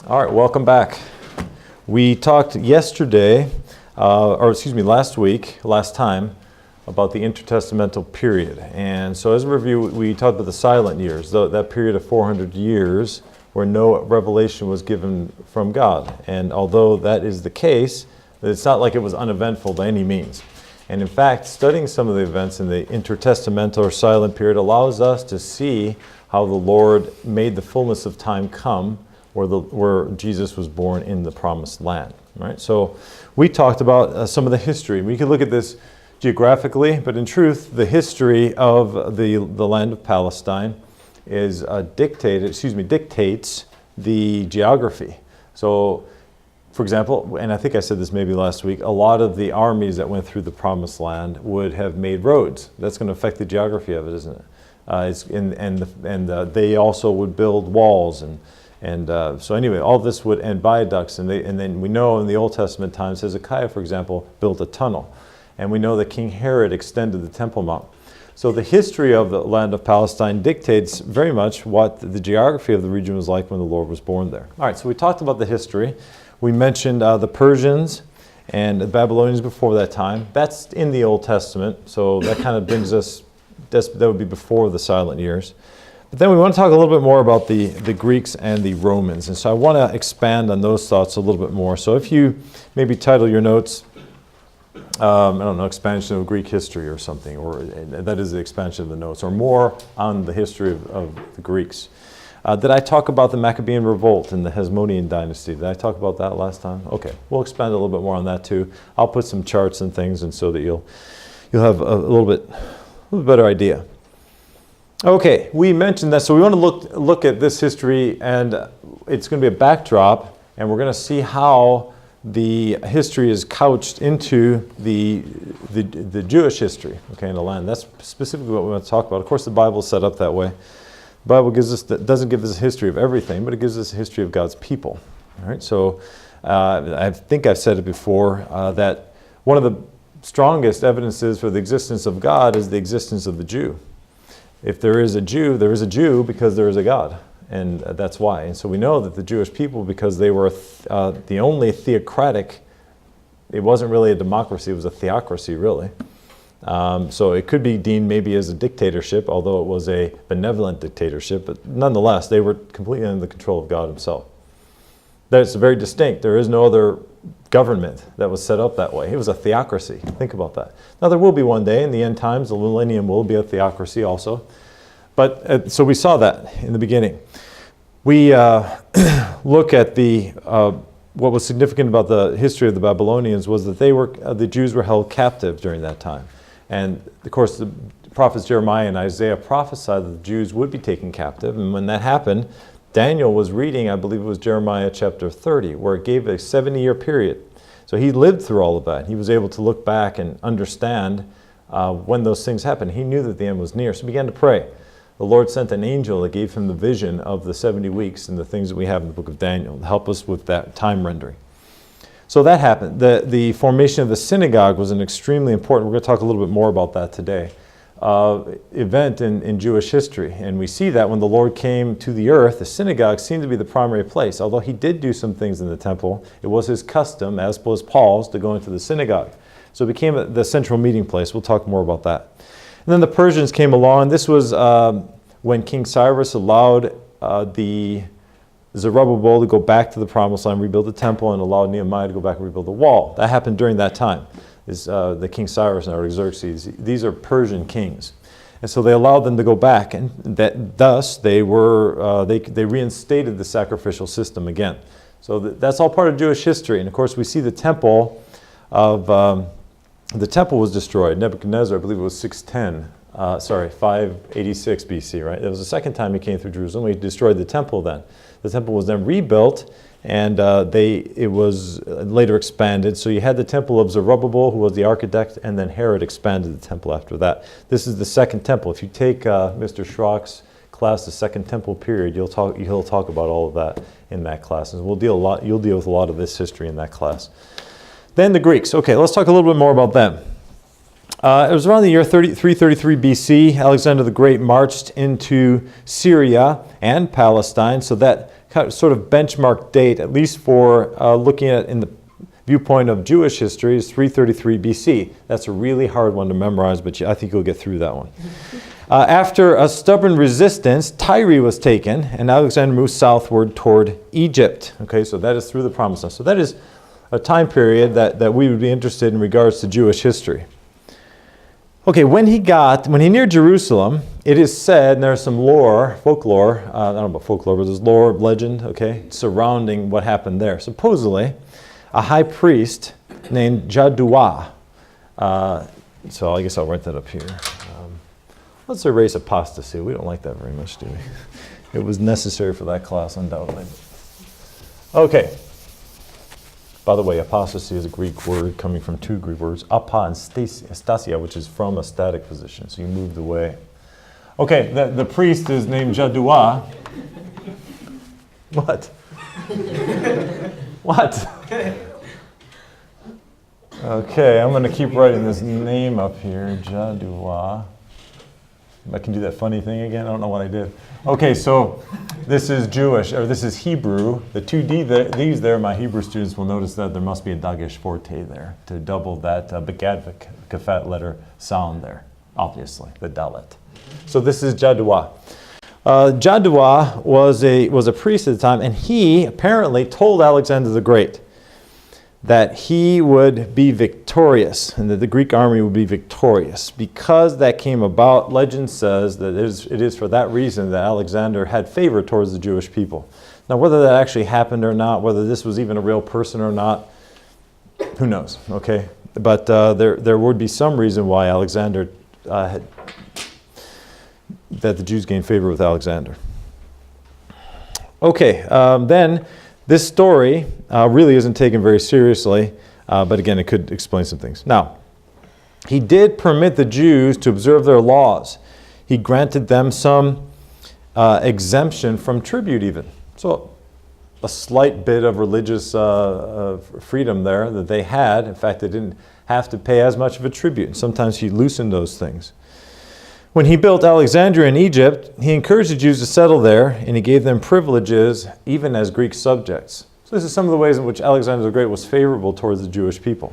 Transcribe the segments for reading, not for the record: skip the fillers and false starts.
All right, welcome back. We talked last time, about the intertestamental period. And so as a review, we talked about the silent years, that period of 400 years where no revelation was given from God. And although that is the case, it's not like it was uneventful by any means. And in fact, studying some of the events in the intertestamental or silent period allows us to see how the Lord made the fullness of time come where Jesus was born in the promised land. Right? So we talked about some of the history. We could look at this geographically, but in truth, the history of the land of Palestine is dictates the geography. So, for example, and I think I said this maybe last week, a lot of the armies that went through the promised land would have made roads. That's going to affect the geography of it, isn't it? They also would build walls so anyway, all this would end viaducts, and then we know in the Old Testament times, Hezekiah, for example, built a tunnel. And we know that King Herod extended the Temple Mount. So the history of the land of Palestine dictates very much what the geography of the region was like when the Lord was born there. All right, so we talked about the history. We mentioned the Persians and the Babylonians before that time. That's in the Old Testament, so that kind of brings us, that would be before the silent years. But then we want to talk a little bit more about the Greeks and the Romans. And so I want to expand on those thoughts a little bit more. So if you maybe title your notes, expansion of Greek history or something, or that is the expansion of the notes, or more on the history of the Greeks. Did I talk about the Maccabean Revolt and the Hasmonean dynasty? Did I talk about that last time? Okay, we'll expand a little bit more on that too. I'll put some charts and things, and so that you'll have a little bit better idea. Okay, we mentioned that, so we want to look at this history, and it's going to be a backdrop, and we're going to see how the history is couched into the Jewish history, okay, in the land. That's specifically what we want to talk about. Of course, the Bible is set up that way. The Bible doesn't give us a history of everything, but it gives us a history of God's people. All right, so I think I've said it before that one of the strongest evidences for the existence of God is the existence of the Jew. If there is a Jew because there is a God. And that's why. And so we know that the Jewish people, because they were the only theocratic, it wasn't really a democracy, it was a theocracy, really. So it could be deemed maybe as a dictatorship, although it was a benevolent dictatorship. But nonetheless, they were completely under the control of God himself. That's very distinct. There is no other government that was set up that way. It was a theocracy. Think about that. Now, there will be one day in the end times, the millennium will be a theocracy also. But so we saw that in the beginning. We look at what was significant about the history of the Babylonians was that the Jews were held captive during that time. And of course, the prophets Jeremiah and Isaiah prophesied that the Jews would be taken captive. And when that happened, Daniel was reading, I believe it was Jeremiah chapter 30, where it gave a 70-year period. So he lived through all of that. He was able to look back and understand when those things happened. He knew that the end was near, so he began to pray. The Lord sent an angel that gave him the vision of the 70 weeks and the things that we have in the book of Daniel to help us with that time rendering. So that happened. The formation of the synagogue was an extremely important, we're going to talk a little bit more about that today, event in Jewish history. And we see that when the Lord came to the earth, the synagogue seemed to be the primary place. Although he did do some things in the temple, it was his custom, as was Paul's, to go into the synagogue. So it became the central meeting place. We'll talk more about that. And then the Persians came along. This was when King Cyrus allowed the Zerubbabel to go back to the promised land, rebuild the temple, and allowed Nehemiah to go back and rebuild the wall. That happened during that time. The King Cyrus and Artaxerxes. These are Persian kings. And so they allowed them to go back, and thus they reinstated the sacrificial system again. So that's all part of Jewish history. And of course, we see the temple was destroyed. Nebuchadnezzar, I believe it was 586 BC, right? It was the second time he came through Jerusalem. He destroyed the temple then. The temple was then rebuilt, and it was later expanded. So you had the temple of Zerubbabel, who was the architect, and then Herod expanded the temple after that. This is the second temple. If you take Mr. Schrock's class, the Second Temple period, he'll talk about all of that in that class. And you'll deal with a lot of this history in that class. Then the Greeks. Okay, let's talk a little bit more about them. It was around the year 333 BC. Alexander the Great marched into Syria and Palestine. So that kind of sort of benchmark date, at least for looking at in the viewpoint of Jewish history, is 333 BC. That's a really hard one to memorize, but I think you'll get through that one. After a stubborn resistance, Tyre was taken, and Alexander moved southward toward Egypt. Okay, so that is through the Promised Land. So that is a time period that we would be interested in regards to Jewish history. Okay, when he neared Jerusalem, it is said, and there's some folklore, I don't know about folklore, but there's lore, legend, okay, surrounding what happened there. Supposedly, a high priest named Jaddua, so I guess I'll write that up here. Let's erase apostasy. We don't like that very much, do we? It was necessary for that class, undoubtedly. Okay. By the way, apostasy is a Greek word coming from two Greek words, apa and stasia, which is from a static position. So you moved away. Okay, the priest is named Jaddua. What? What? Okay, I'm going to keep writing this name up here, Jaddua. I can do that funny thing again. I don't know what I did. Okay, so this is Jewish, or this is Hebrew. The two D's there, my Hebrew students will notice that there must be a dagesh forte there to double that begad kafat letter sound there, obviously, the dalet. So this is Jaddua. Jaddua was a priest at the time, and he apparently told Alexander the Great that he would be victorious and that the Greek army would be victorious. Because that came about, legend says that it is for that reason that Alexander had favor towards the Jewish people. Now, whether that actually happened or not, whether this was even a real person or not, who knows, okay? But there would be some reason why Alexander that the Jews gained favor with Alexander. Okay, then this story really isn't taken very seriously, but again, it could explain some things. Now, he did permit the Jews to observe their laws. He granted them some exemption from tribute even. So a slight bit of religious freedom there that they had. In fact, they didn't have to pay as much of a tribute. And sometimes he loosened those things. When he built Alexandria in Egypt, he encouraged the Jews to settle there, and he gave them privileges even as Greek subjects. So this is some of the ways in which Alexander the Great was favorable towards the Jewish people.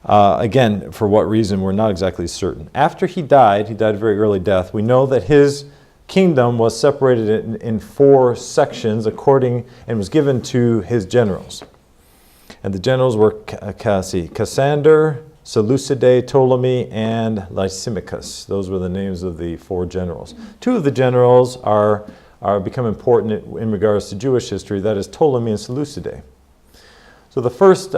Again, for what reason, we're not exactly certain. After he died a very early death. We know that his kingdom was separated in 4 sections and was given to his generals. And the generals were Cassander, Seleucid, Ptolemy, and Lysimachus. Those were the names of the 4 generals. 2 of the generals are become important in regards to Jewish history. That is Ptolemy and Seleucid. So the first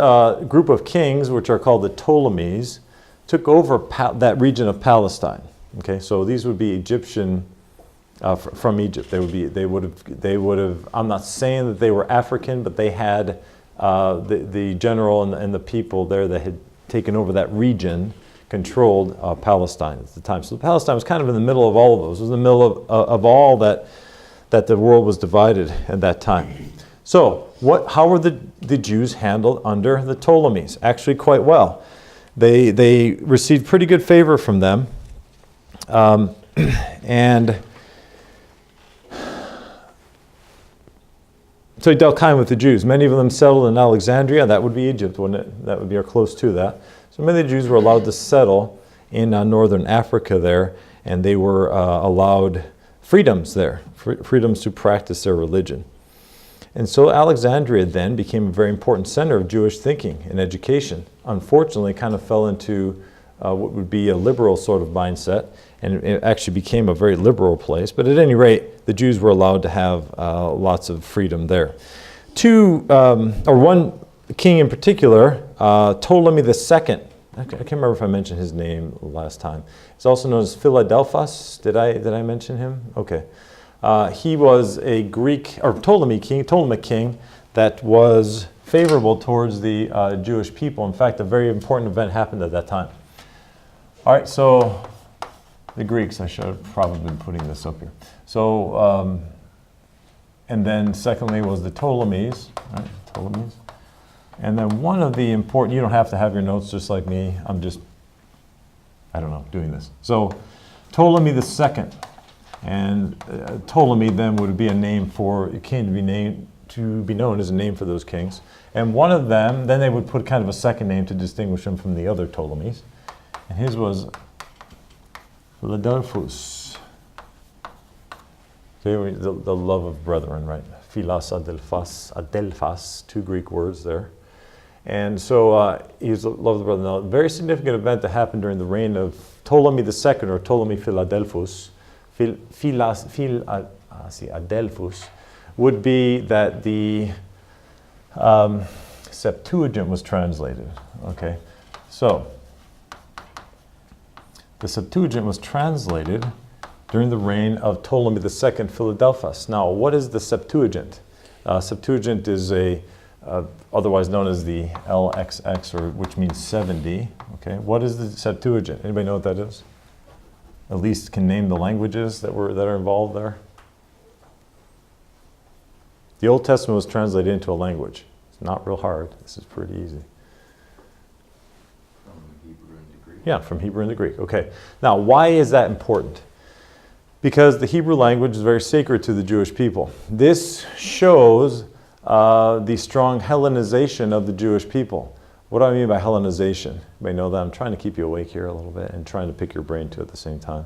group of kings, which are called the Ptolemies, took over that region of Palestine. Okay, so these would be Egyptian from Egypt. They would have. I'm not saying that they were African, but they had the general and the people there that had taken over that region, controlled Palestine at the time. So Palestine was kind of in the middle of all of those. It was in the middle of all that the world was divided at that time. So how were the Jews handled under the Ptolemies? Actually quite well. They received pretty good favor from them. And so he dealt kind with the Jews. Many of them settled in Alexandria. That would be Egypt, wouldn't it? That would be close to that. So many of the Jews were allowed to settle in northern Africa there, and they were allowed freedoms there, freedoms to practice their religion. And so Alexandria then became a very important center of Jewish thinking and education. Unfortunately, kind of fell into what would be a liberal sort of mindset, and it actually became a very liberal place. But at any rate, the Jews were allowed to have lots of freedom there. One king in particular, Ptolemy II. I can't remember if I mentioned his name last time. He's also known as Philadelphus. Did I mention him? Okay. He was a Ptolemaic king that was favorable towards the Jewish people. In fact, a very important event happened at that time. All right, so the Greeks, I should have probably been putting this up here. So, and then secondly was the Ptolemies, right? Ptolemies. And then one of the important, you don't have to have your notes just like me, I'm just I don't know, doing this. So Ptolemy the second, and Ptolemy then would be a name for, it came to be known as a name for those kings. And one of them, then they would put kind of a second name to distinguish him from the other Ptolemies. And his was Philadelphus. Okay, the love of brethren, right? Philos adelphas, two Greek words there. And so he's the love of the brethren. Now, a very significant event that happened during the reign of Ptolemy II, or Ptolemy Philadelphus, Adelphus, would be that the Septuagint was translated. Okay, so the Septuagint was translated during the reign of Ptolemy II Philadelphus. Now, what is the Septuagint? Septuagint is otherwise known as the LXX, or which means 70. Okay, what is the Septuagint? Anybody know what that is? At least can name the languages that are involved there. The Old Testament was translated into a language. It's not real hard. This is pretty easy. From Hebrew into Greek. Yeah, from Hebrew into Greek. Okay. Now, why is that important? Because the Hebrew language is very sacred to the Jewish people. This shows the strong Hellenization of the Jewish people. What do I mean by Hellenization? You may know that. I'm trying to keep you awake here a little bit and trying to pick your brain too at the same time.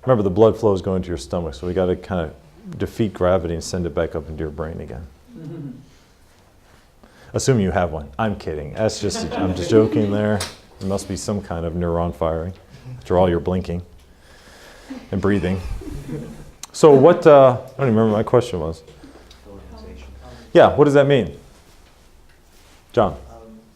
Remember, the blood flow is going to your stomach, so we got to kind of defeat gravity and send it back up into your brain again. Mm-hmm. Assuming you have one. I'm kidding. I'm just joking there. There must be some kind of neuron firing after all your blinking and breathing. So what, I don't even remember what my question was. Yeah, what does that mean? John?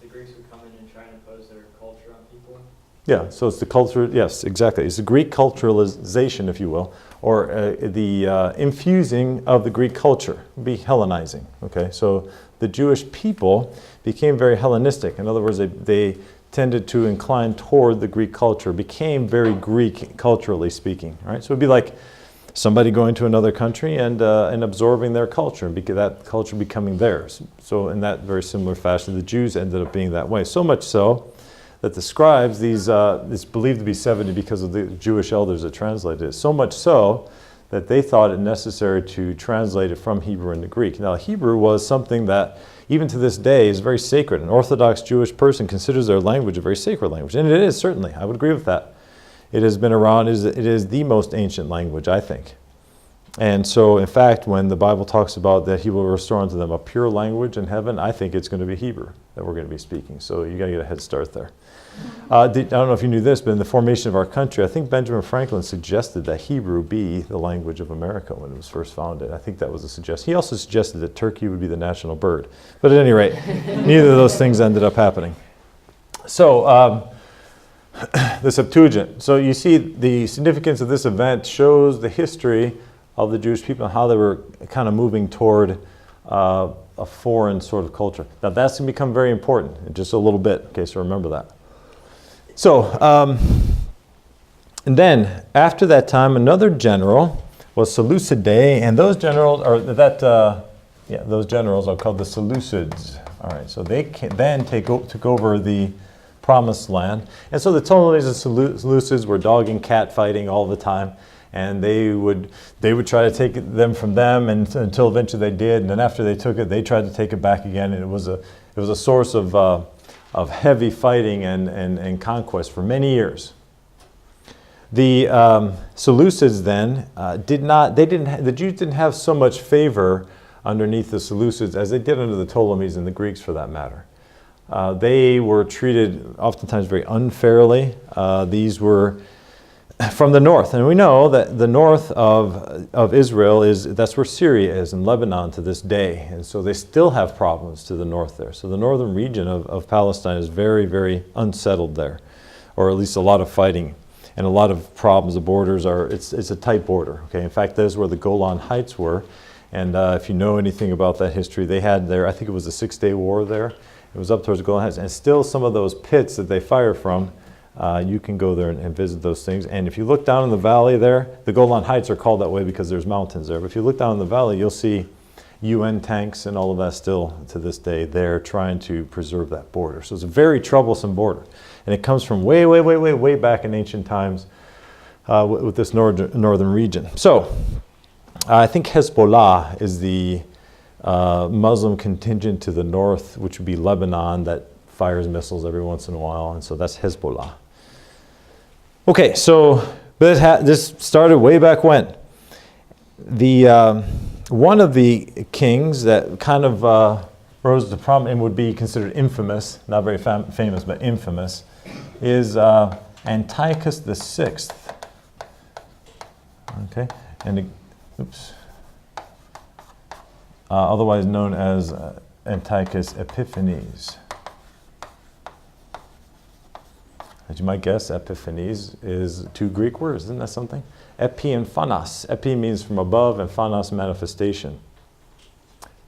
The Greeks would come in and try and impose their culture on people. Yeah, so it's the culture, yes, exactly. It's the Greek culturalization, if you will, or the infusing of the Greek culture, be Hellenizing, okay? So the Jewish people became very Hellenistic. In other words, they tended to incline toward the Greek culture, became very Greek culturally speaking, right? So it'd be like somebody going to another country and absorbing their culture, and that culture becoming theirs. So in that very similar fashion, the Jews ended up being that way. So much so that the scribes, it's believed to be 70 because of the Jewish elders that translated it. So much so that they thought it necessary to translate it from Hebrew into Greek. Now, Hebrew was something that, even to this day, is very sacred. An Orthodox Jewish person considers their language a very sacred language. And it is, certainly. I would agree with that. It has been around, it is the most ancient language, I think. And so, in fact, when the Bible talks about that he will restore unto them a pure language in heaven, I think it's going to be Hebrew that we're going to be speaking. So you got to get a head start there. I don't know if you knew this, but in the formation of our country, I think Benjamin Franklin suggested that Hebrew be the language of America when it was first founded. I think that was a suggestion. He also suggested that turkey would be the national bird. But at any rate, neither of those things ended up happening. So, the Septuagint. So you see the significance of this event shows the history of the Jewish people and how they were kind of moving toward a foreign sort of culture. Now that's going to become very important in just a little bit. Okay, so remember that. So, and then after that time, another general was Seleucid, and those generals those generals are called the Seleucids. All right, so they then took over the Promised Land, and so the Ptolemies and Seleucids were dog and cat fighting all the time, and they would try to take them from them, and until eventually they did, and then after they took it, they tried to take it back again, and it was a source of heavy fighting and conquest for many years. The Seleucids then the Jews didn't have so much favor underneath the Seleucids as they did under the Ptolemies and the Greeks, for that matter. They were treated oftentimes very unfairly. These were from the north, and we know that the north of Israel that's where Syria is, and Lebanon to this day, and so they still have problems to the north there. So the northern region of Palestine is very, very unsettled there, or at least a lot of fighting and a lot of problems. The borders it's a tight border. Okay, in fact, that's where the Golan Heights were, and if you know anything about that history, they had there, I think it was the 6-Day War there. It was up towards the Golan Heights, and still some of those pits that they fire from, you can go there and visit those things. And if you look down in the valley there, the Golan Heights are called that way because there's mountains there. But if you look down in the valley, you'll see UN tanks and all of that still to this day. They're trying to preserve that border. So it's a very troublesome border. And it comes from way back in ancient times with this northern region. So I think Hezbollah is the Muslim contingent to the north, which would be Lebanon, that fires missiles every once in a while. And so that's Hezbollah. Okay, so this started way back when. One of the kings that kind of rose to prominence and would be considered infamous, not very famous, but infamous, is Antiochus VI. Okay, and otherwise known as Antiochus Epiphanes. As you might guess, Epiphanes is two Greek words. Isn't that something? Epi and phanos. Epi means from above, and phanos, manifestation.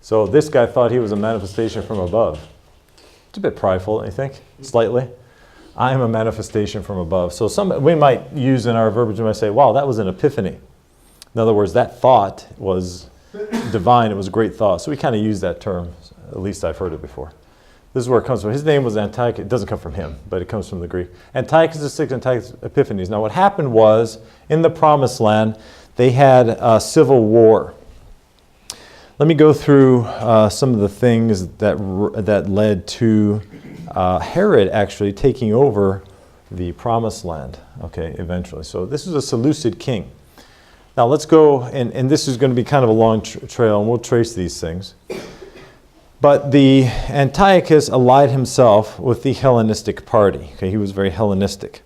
So this guy thought he was a manifestation from above. It's a bit prideful, don't you think? Slightly. I am a manifestation from above. So we might use in our verbiage, we might say, wow, that was an epiphany. In other words, that thought was divine. It was a great thought. So we kind of use that term. At least I've heard it before. This is where it comes from. His name was Antiochus. It doesn't come from him, but it comes from the Greek. Antiochus VI, Antiochus Epiphanes. Now what happened was, in the Promised Land, they had a civil war. Let me go through some of the things that led to Herod actually taking over the Promised Land, okay, eventually. So this is a Seleucid king. Now let's go, and this is going to be kind of a long trail, and we'll trace these things. But the Antiochus allied himself with the Hellenistic party. Okay, he was very Hellenistic.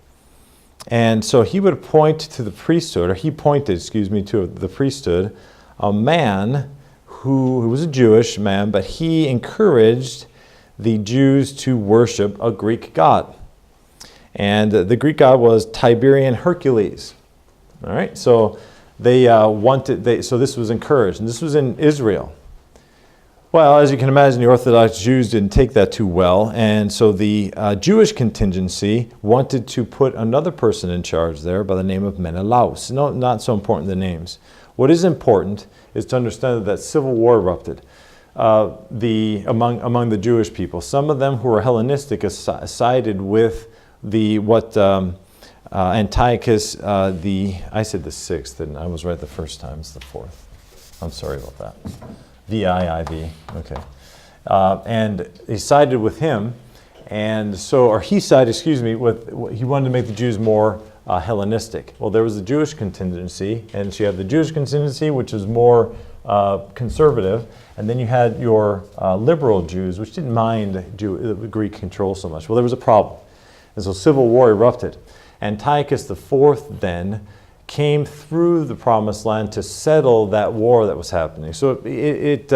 And so he would appoint to the priesthood, or he pointed, to the priesthood, a man who was a Jewish man, but he encouraged the Jews to worship a Greek god. And the Greek god was Tiberian Hercules. All right, so so this was encouraged, and this was in Israel. Well, as you can imagine, the Orthodox Jews didn't take that too well, and so the Jewish contingency wanted to put another person in charge there by the name of Menelaus. No, not so important, the names. What is important is to understand that civil war erupted among the Jewish people. Some of them who were Hellenistic sided with Antiochus, I said the sixth, and I was right the first time. It's the fourth. I'm sorry about that. VIIV, okay. And he sided with him, he sided, he wanted to make the Jews more Hellenistic. Well, there was the Jewish contingency, and so you have the Jewish contingency, which is more conservative, and then you had your liberal Jews, which didn't mind Greek control so much. Well, there was a problem, and so civil war erupted. Antiochus IV then came through the Promised Land to settle that war that was happening. So it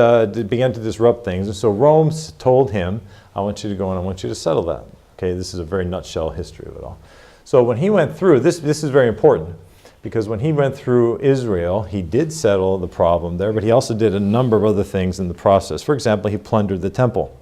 began to disrupt things. And so Rome told him, I want you to go and I want you to settle that. Okay, this is a very nutshell history of it all. So when he went through, this is very important, because when he went through Israel, he did settle the problem there, but he also did a number of other things in the process. For example, he plundered the temple.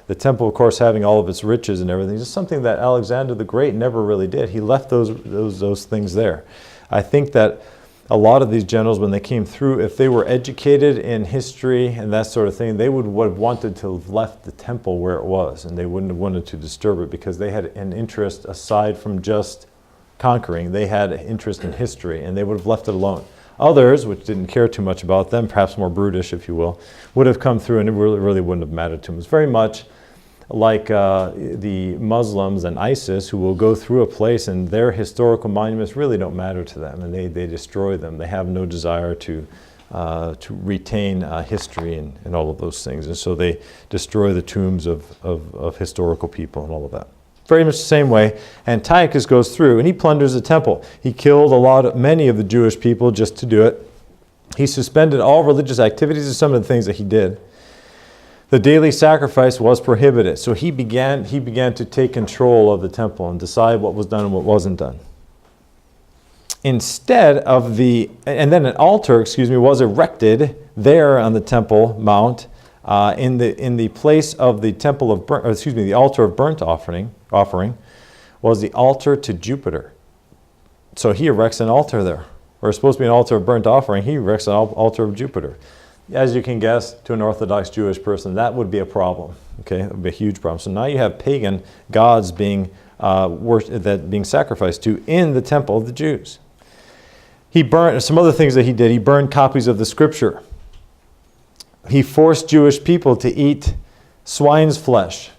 The temple, of course, having all of its riches and everything, is something that Alexander the Great never really did. He left those things there. I think that a lot of these generals, when they came through, if they were educated in history and that sort of thing, they would have wanted to have left the temple where it was, and they wouldn't have wanted to disturb it, because they had an interest aside from just conquering. They had an interest in history, and they would have left it alone. Others, which didn't care too much about them, perhaps more brutish, if you will, would have come through, and it really wouldn't have mattered to them. It's very much like the Muslims and ISIS, who will go through a place and their historical monuments really don't matter to them, and they destroy them. They have no desire to retain history and all of those things, and so they destroy the tombs of historical people and all of that. Very much the same way, Antiochus goes through and he plunders the temple. He killed many of the Jewish people just to do it. He suspended all religious activities, and some of the things that he did. The daily sacrifice was prohibited, so he began to take control of the temple and decide what was done and what wasn't done. Instead of and then an altar, was erected there on the Temple Mount, in the place of the the altar of burnt offering was the altar to Jupiter. So he erects an altar there. Where it's supposed to be an altar of burnt offering, he erects an altar of Jupiter. as you can guess, to an Orthodox Jewish person, that would be a problem. Okay, that would be a huge problem. So now you have pagan gods being being sacrificed to in the temple of the Jews. He burned some other things that he did. He burned copies of the Scripture. He forced Jewish people to eat swine's flesh,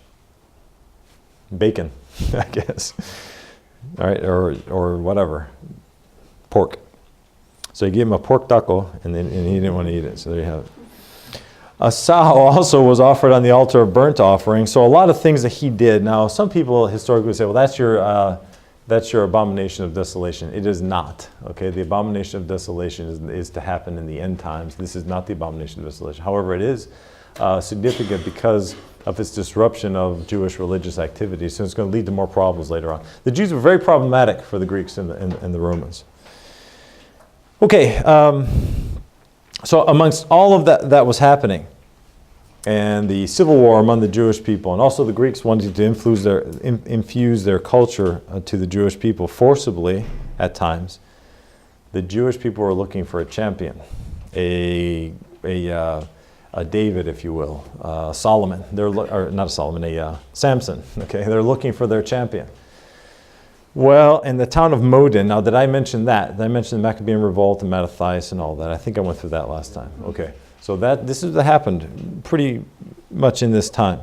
bacon, I guess, all right, or whatever, pork. So he gave him a pork taco, and he didn't want to eat it. So there you have it. A sow also was offered on the altar of burnt offering. So a lot of things that he did. Now, some people historically say, well, that's your abomination of desolation. It is not. Okay, the abomination of desolation is to happen in the end times. This is not the abomination of desolation. However, it is significant because of its disruption of Jewish religious activity. So it's going to lead to more problems later on. The Jews were very problematic for the Greeks and the Romans. Okay, so amongst all of that was happening, and the civil war among the Jewish people, and also the Greeks wanting to infuse their culture to the Jewish people forcibly at times, the Jewish people were looking for a champion, a David, if you will, Solomon. Samson. Okay, they're looking for their champion. Well, in the town of Modin, now did I mention that? Did I mention the Maccabean Revolt and Mattathias and all that? I think I went through that last time. Okay, so this is what happened pretty much in this time.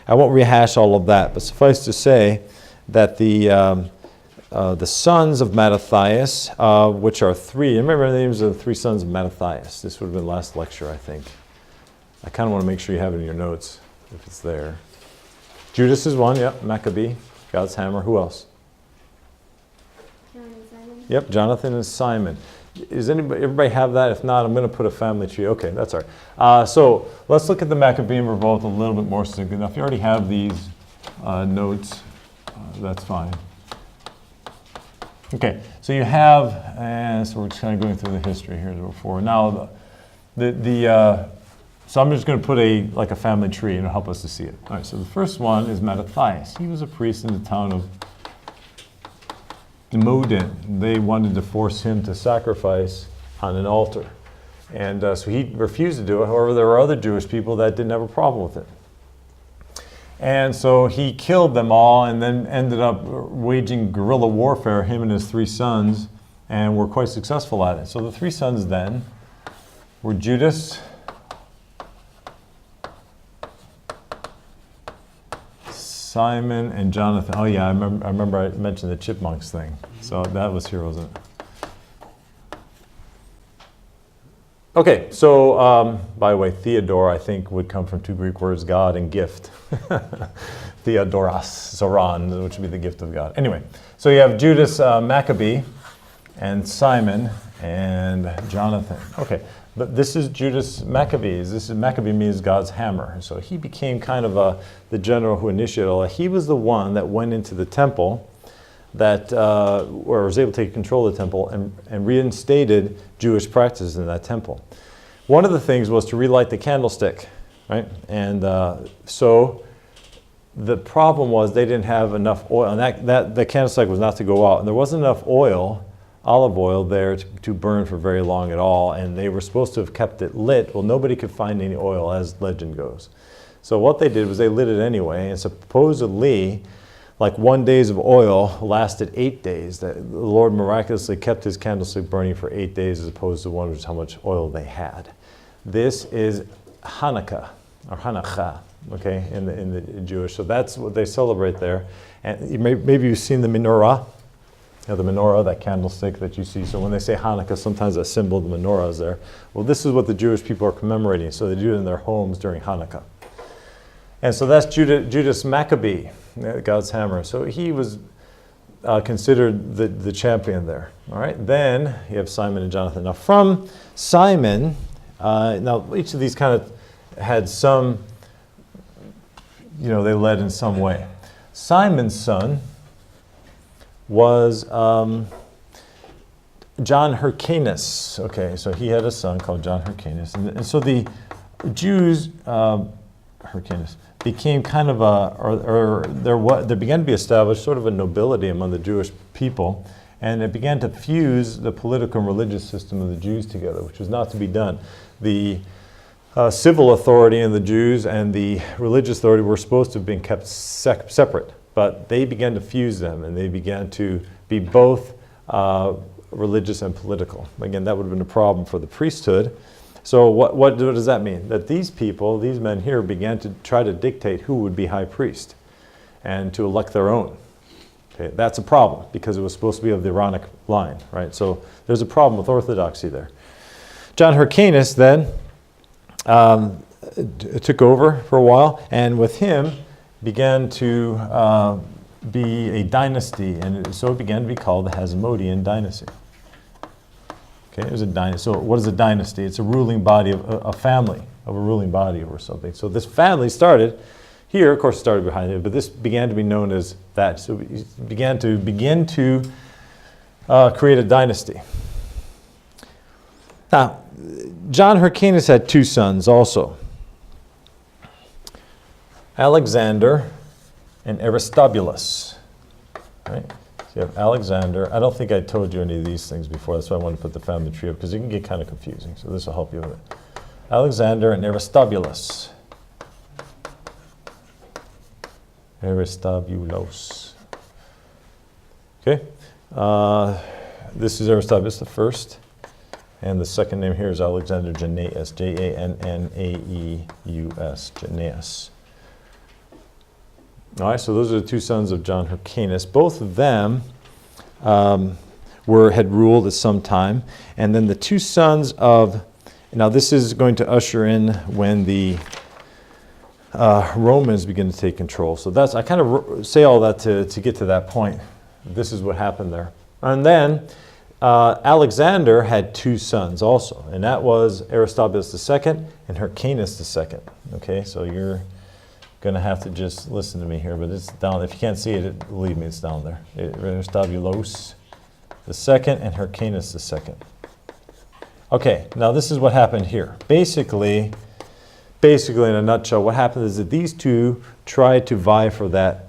I won't rehash all of that, but suffice to say that the sons of Mattathias, which are three, remember the names of the three sons of Mattathias. This would have been last lecture, I think. I kind of want to make sure you have it in your notes, if it's there. Judas is one, yep, Maccabee, God's hammer. Who else? Yep, Jonathan and Simon. Everybody have that? If not, I'm going to put a family tree. Okay, that's all right. So let's look at the Maccabean Revolt a little bit more succinctly. Now, if you already have these notes, that's fine. Okay, so you have, and so we're just kind of going through the history here before. Now, so I'm just going to put like a family tree, and it'll help us to see it. All right, so the first one is Mattathias. He was a priest in the town of Modin. They wanted to force him to sacrifice on an altar. And so he refused to do it. However, there were other Jewish people that didn't have a problem with it. And so he killed them all and then ended up waging guerrilla warfare, him and his three sons, and were quite successful at it. So the three sons then were Judas, Simon, and Jonathan. Oh yeah, I remember I mentioned the chipmunks thing. So that was here, wasn't it? Okay, so by the way, Theodore, I think, would come from two Greek words, God and gift. Theodoros, Zoran, which would be the gift of God. Anyway, so you have Judas Maccabee and Simon and Jonathan. Okay, but this is Judas Maccabees. Maccabee means God's hammer. So he became kind of the general who initiated all that. He was the one that went into the temple or was able to take control of the temple and reinstated Jewish practices in that temple. One of the things was to relight the candlestick, right? And so the problem was they didn't have enough oil, and the candlestick was not to go out, and there wasn't enough oil, olive oil there to burn for very long at all, and they were supposed to have kept it lit. Well, nobody could find any oil, as legend goes. So what they did was they lit it anyway, and supposedly, like 1 day of oil lasted 8 days. The Lord miraculously kept his candlestick burning for 8 days as opposed to one, which is how much oil they had. This is Hanukkah, or Hanukkah, okay, in the Jewish. So that's what they celebrate there. And maybe you've seen the menorah. You know, the menorah, that candlestick that you see. So when they say Hanukkah, sometimes that symbol of the menorah is there. Well, this is what the Jewish people are commemorating. So they do it in their homes during Hanukkah. And so that's Judas Maccabee, God's hammer. So he was considered the champion there. All right. Then you have Simon and Jonathan. Now from Simon, now each of these kind of had some, they led in some way. Simon's son was John Hyrcanus. Okay, so he had a son called John Hyrcanus. And so the Jews, Hyrcanus, became kind of there began to be established sort of a nobility among the Jewish people, and it began to fuse the political and religious system of the Jews together, which was not to be done. civil authority and the Jews and the religious authority were supposed to have been kept separate, but they began to fuse them, and they began to be both religious and political. Again, that would have been a problem for the priesthood. So what does that mean? That these people, these men here, began to try to dictate who would be high priest and to elect their own. Okay, that's a problem because it was supposed to be of the Aaronic line, right? So there's a problem with orthodoxy there. John Hyrcanus then took over for a while, and with him began to be a dynasty, and so it began to be called the Hasmonean dynasty. Okay, it was a dynasty. So what is a dynasty? It's a ruling body of a family of a ruling body or something. So this family started here, of course, it started behind it, but this began to be known as that. So it began to create a dynasty. Now, John Hyrcanus had two sons also, Alexander and Aristobulus. Right? So you have Alexander. I don't think I told you any of these things before. That's why I want to put the family tree up, because it can get kind of confusing. So this will help you with it. Alexander and Aristobulus. Aristobulos. Okay. This is Aristobulus the first. And the second name here is Alexander Jannaeus. Jannaeus. Jannaeus. All right, so those are the two sons of John Hyrcanus. Both of them had ruled at some time. And then the two sons of, now this is going to usher in when the Romans begin to take control. So that's, I kind of say all that to get to that point. This is what happened there. And then Alexander had two sons also, and that was Aristobulus II and Hyrcanus II. Okay, so you're going to have to just listen to me here, but it's down. If you can't see it, believe me, it's down there. Aristobulus II and Hyrcanus II. Okay, now this is what happened here. Basically, in a nutshell, what happened is that these two tried to vie for the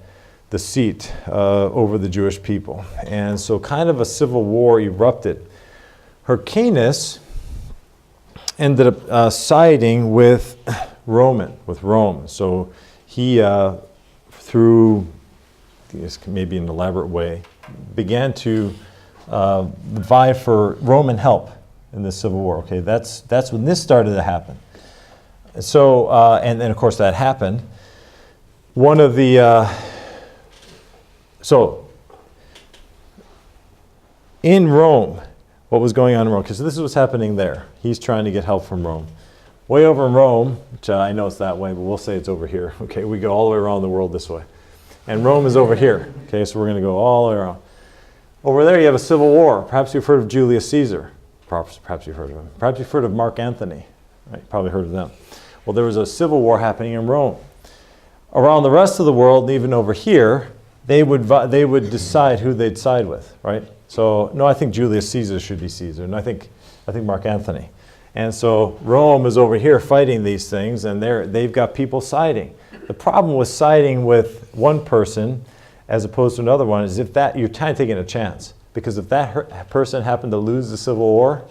seat over the Jewish people. And so kind of a civil war erupted. Hyrcanus ended up siding with Rome. So he, through maybe an elaborate way, began to vie for Roman help in the civil war. Okay, that's when this started to happen. So, and then of course that happened. One of the, so in Rome, what was going on in Rome? Because this is what's happening there. He's trying to get help from Rome. Way over in Rome, which I know it's that way, but we'll say it's over here. Okay, we go all the way around the world this way. And Rome is over here. Okay, so we're going to go all the way around. Over there you have a civil war. Perhaps you've heard of Julius Caesar. Perhaps you've heard of him. Perhaps you've heard of Mark Antony. Right? You've probably heard of them. Well, there was a civil war happening in Rome. Around the rest of the world, and even over here, they would decide who they'd side with, right? So, no, I think Julius Caesar should be Caesar, and I think Mark Antony. And so Rome is over here fighting these things, and they've got people siding. The problem with siding with one person as opposed to another one is if that you're kind of taking a chance, because if that person happened to lose the civil war,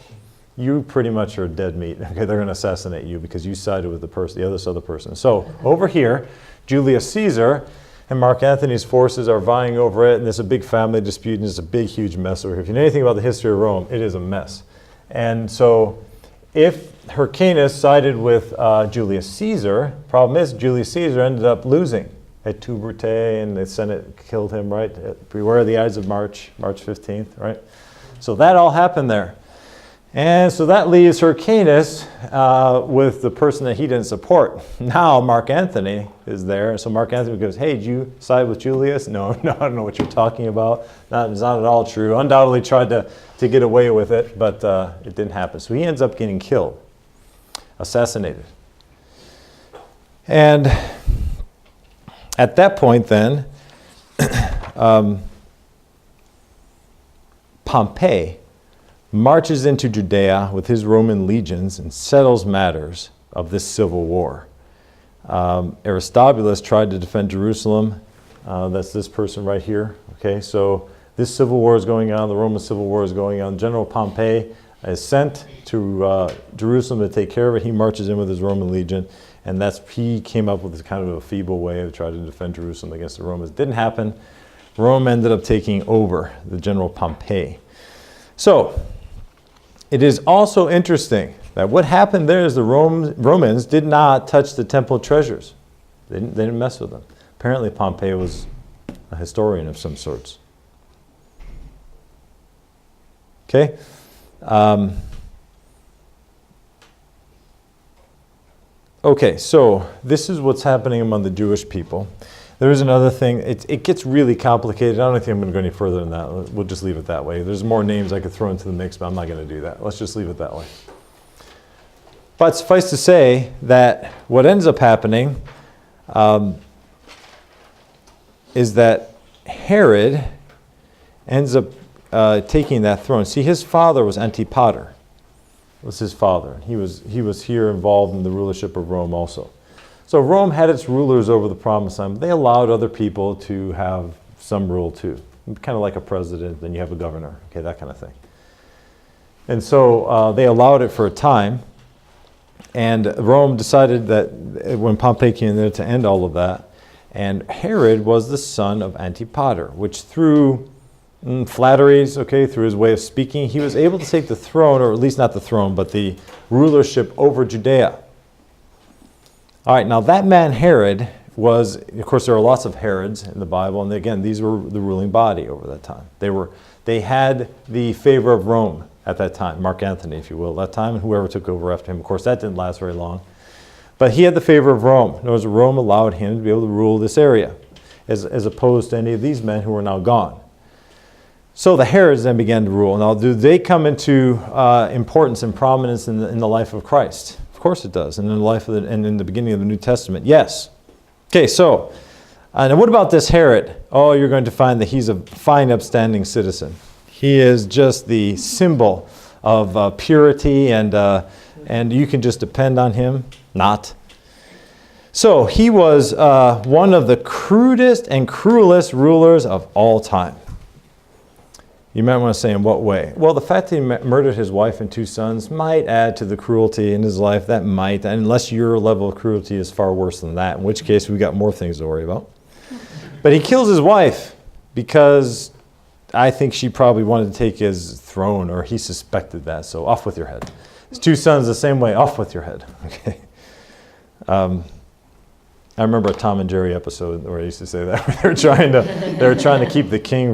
you pretty much are dead meat. Okay, they're going to assassinate you because you sided with the other person. So over here, Julius Caesar and Mark Antony's forces are vying over it, and there's a big family dispute, and there's a big, huge mess over here. If you know anything about the history of Rome, it is a mess. And so if Hyrcanus sided with Julius Caesar, problem is Julius Caesar ended up losing at Tubrute, and the Senate killed him, right? Beware the Ides of March 15th, right? So that all happened there. And so that leaves Hyrcanus with the person that he didn't support. Now Mark Antony is there. So Mark Antony goes, hey, did you side with Julius? No, I don't know what you're talking about. It's not at all true. Undoubtedly tried to get away with it, but it didn't happen. So he ends up getting killed, assassinated. And at that point then, Pompey marches into Judea with his Roman legions and settles matters of this civil war. Aristobulus tried to defend Jerusalem. That's this person right here. Okay, so this civil war is going on. The Roman civil war is going on. General Pompey is sent to Jerusalem to take care of it. He marches in with his Roman legion, and he came up with this kind of a feeble way to try to defend Jerusalem against the Romans. Didn't happen. Rome ended up taking over, the general Pompey. So, it is also interesting that what happened there is the Romans did not touch the temple treasures. They didn't mess with them. Apparently Pompey was a historian of some sorts. Okay? Okay, so this is what's happening among the Jewish people. There is another thing. It gets really complicated. I don't think I'm going to go any further than that. We'll just leave it that way. There's more names I could throw into the mix, but I'm not going to do that. Let's just leave it that way. But suffice to say that what ends up happening is that Herod ends up taking that throne. See, his father was Antipater. Was his father. He was here involved in the rulership of Rome also. So Rome had its rulers over the Promised Land. They allowed other people to have some rule too. Kind of like a president, then you have a governor, okay, that kind of thing. And so they allowed it for a time. And Rome decided that when Pompey came there to end all of that. And Herod was the son of Antipater, which through flatteries, okay, through his way of speaking, he was able to take the throne, or at least not the throne, but the rulership over Judea. All right, now that man Herod was, of course, there are lots of Herods in the Bible, and again, these were the ruling body over that time. They had the favor of Rome at that time, Mark Antony, if you will, at that time, and whoever took over after him. Of course, that didn't last very long. But he had the favor of Rome. In other words, Rome allowed him to be able to rule this area, as opposed to any of these men who are now gone. So the Herods then began to rule. Now, do they come into importance and prominence in the life of Christ? Of course it does. And in the life of and in the beginning of the New Testament, yes. Okay, so, now what about this Herod? Oh, you're going to find that he's a fine, upstanding citizen. He is just the symbol of purity, and you can just depend on him. Not. So he was one of the crudest and cruelest rulers of all time. You might want to say, in what way? Well, the fact that he murdered his wife and 2 sons might add to the cruelty in his life. That might, unless your level of cruelty is far worse than that, in which case we've got more things to worry about. But he kills his wife because I think she probably wanted to take his throne, or he suspected that, so off with your head. His 2 sons the same way, off with your head. Okay. I remember a Tom and Jerry episode where I used to say that. They were trying to keep the king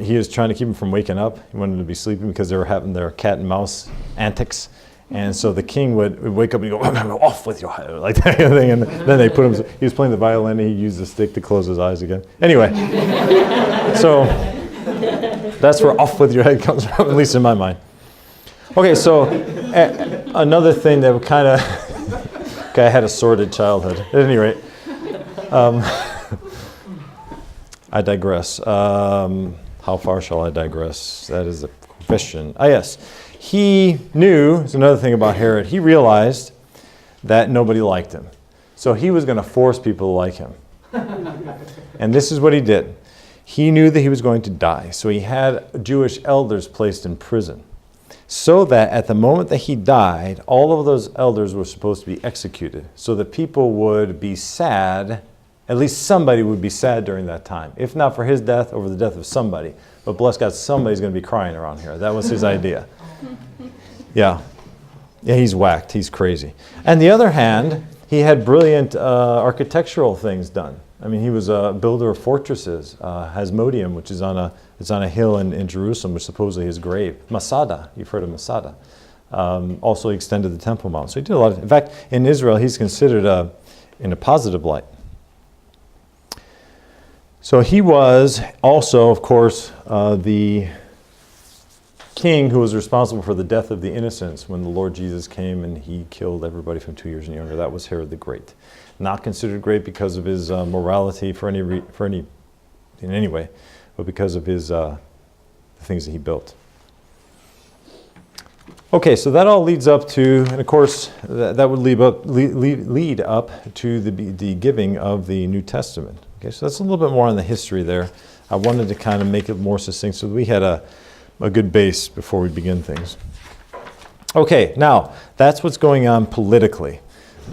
he was trying to keep him from waking up. He wanted him to be sleeping because they were having their cat and mouse antics. And so the king would wake up and go, off with your head, like that kind of thing. And then they put him, he was playing the violin, and he used the stick to close his eyes again. Anyway, so that's where off with your head comes from, at least in my mind. Okay, so another thing that kind of, I had a sordid childhood. At any rate, I digress. How far shall I digress? That is a question. Yes. He knew, it's another thing about Herod, he realized that nobody liked him. So he was going to force people to like him. And this is what he did. He knew that he was going to die. So he had Jewish elders placed in prison. So that at the moment that he died, all of those elders were supposed to be executed. So that people would be sad. At least somebody would be sad during that time. If not for his death, over the death of somebody. But bless God, somebody's going to be crying around here. That was his idea. Yeah, he's whacked. He's crazy. And the other hand, he had brilliant architectural things done. I mean, he was a builder of fortresses. Hasmonean, which is on a hill in Jerusalem, which is supposedly his grave. Masada, you've heard of Masada. Also extended the Temple Mount. So he did a lot of, in fact, in Israel, he's considered in a positive light. So he was also, of course, the king who was responsible for the death of the innocents when the Lord Jesus came and he killed everybody from 2 years and younger. That was Herod the Great. Not considered great because of his morality in any way, but because of his the things that he built. Okay, so that all leads up to, and of course, that would lead up to the giving of the New Testament. Okay, so that's a little bit more on the history there. I wanted to kind of make it more succinct. So we had a good base before we begin things. Okay, now, that's what's going on politically.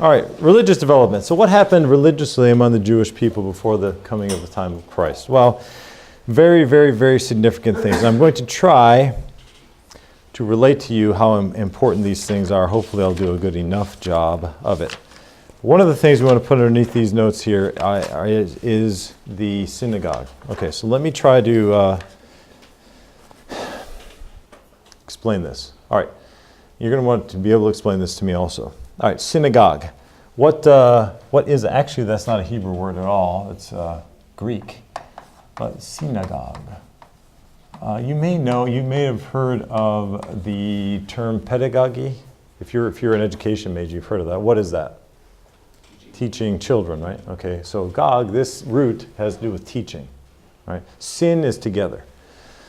All right, religious development. So what happened religiously among the Jewish people before the coming of the time of Christ? Well, very, very, very significant things. I'm going to try to relate to you how important these things are. Hopefully I'll do a good enough job of it. One of the things we want to put underneath these notes here is the synagogue. Okay, so let me try to explain this. All right, you're going to want to be able to explain this to me also. All right, synagogue. What is, actually that's not a Hebrew word at all, it's Greek, but synagogue. You may have heard of the term pedagogy. If you're an education major, you've heard of that. What is that? Teaching children, right? Okay, so gog, this root has to do with teaching, right? Syn is together.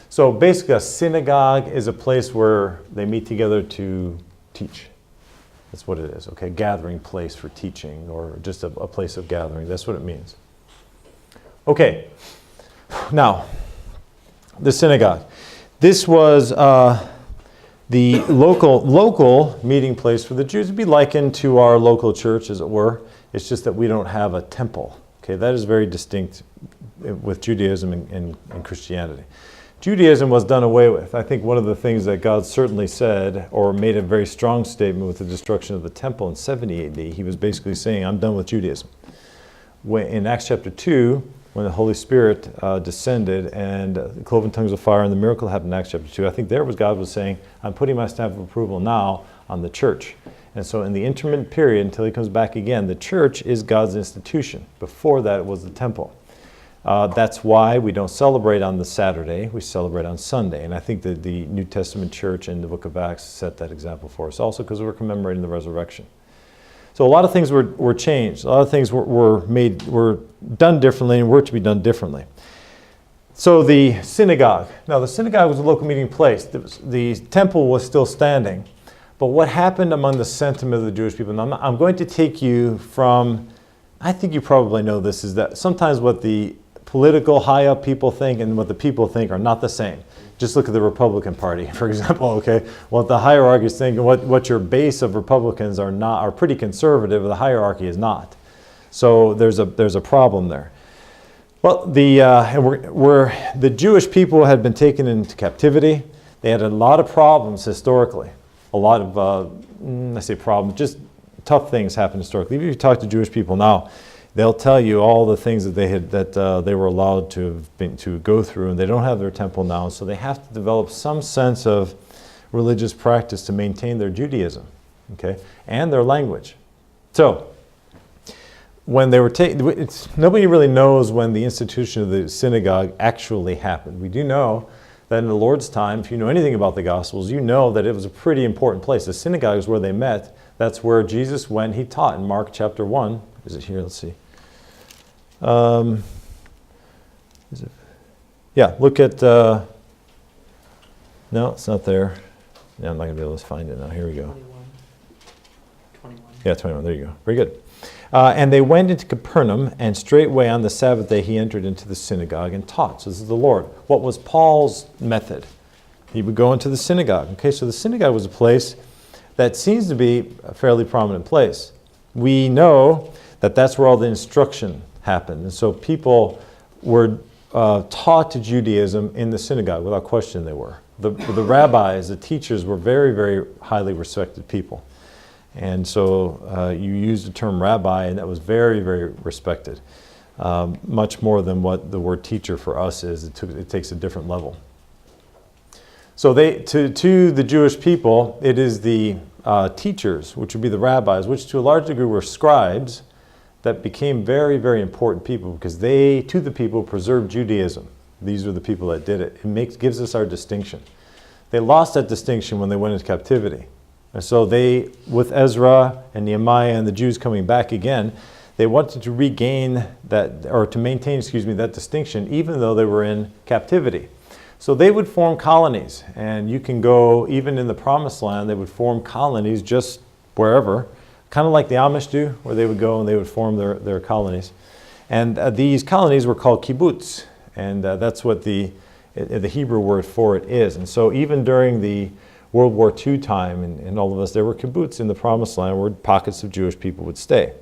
So basically a synagogue is a place where they meet together to teach. That's what it is, okay? Gathering place for teaching, or just a place of gathering. That's what it means. Okay, now, the synagogue. This was the local meeting place for the Jews. It'd be likened to our local church, as it were. It's just that we don't have a temple. Okay, that is very distinct with Judaism and Christianity. Judaism was done away with. I think one of the things that God certainly said, or made a very strong statement with the destruction of the temple in 70 AD, he was basically saying, I'm done with Judaism. In Acts chapter 2, when the Holy Spirit descended and the cloven tongues of fire and the miracle happened in Acts chapter 2, I think there was God was saying, I'm putting my stamp of approval now on the church. And so in the intermittent period, until he comes back again, the church is God's institution. Before that, it was the temple. That's why we don't celebrate on the Saturday, we celebrate on Sunday. And I think that the New Testament church in the book of Acts set that example for us, also because we're commemorating the resurrection. So a lot of things were changed. A lot of things were done differently and were to be done differently. So the synagogue. Now the synagogue was a local meeting place. The temple was still standing. But what happened among the sentiment of the Jewish people, and I'm going to take you from, I think you probably know this, is that sometimes what the political high-up people think and what the people think are not the same. Just look at the Republican Party, for example, okay? What the hierarchy is thinking, what your base of Republicans are pretty conservative, the hierarchy is not. So there's a problem there. Well, the Jewish people had been taken into captivity. They had a lot of problems historically. A lot of, I say problems, just tough things happened historically. If you talk to Jewish people now, they'll tell you all the things that they were allowed to go through, and they don't have their temple now, so they have to develop some sense of religious practice to maintain their Judaism, okay, and their language. So, when they were taken, nobody really knows when the institution of the synagogue actually happened. We do know that in the Lord's time, if you know anything about the Gospels, you know that it was a pretty important place. The synagogue is where they met. That's where Jesus went. He taught in Mark chapter 1. Is it here? Let's see. Yeah, look at, no, it's not there. Yeah, I'm not going to be able to find it now. Here we go. 21. Yeah, 21. There you go. Very good. And they went into Capernaum, and straightway on the Sabbath day he entered into the synagogue and taught. So this is the Lord. What was Paul's method? He would go into the synagogue. Okay, so the synagogue was a place that seems to be a fairly prominent place. We know that that's where all the instruction happened. And so people were taught to Judaism in the synagogue, without question they were. The rabbis, the teachers were very, very highly respected people. And so you used the term rabbi, and that was very, very respected. Much more than what the word teacher for us is. It takes a different level. So to the Jewish people, it is the teachers, which would be the rabbis, which to a large degree were scribes, that became very, very important people because they, to the people, preserved Judaism. These are the people that did it. It gives us our distinction. They lost that distinction when they went into captivity. And so they, with Ezra and Nehemiah and the Jews coming back again, they wanted to regain that, or to maintain, that distinction, even though they were in captivity. So they would form colonies, and you can go, even in the Promised Land, they would form colonies just wherever, kind of like the Amish do, where they would go and they would form their colonies. And these colonies were called kibbutz, and that's what the Hebrew word for it is. And so even during the World War II time and all of this, there were kibbutz in the Promised Land where pockets of Jewish people would stay.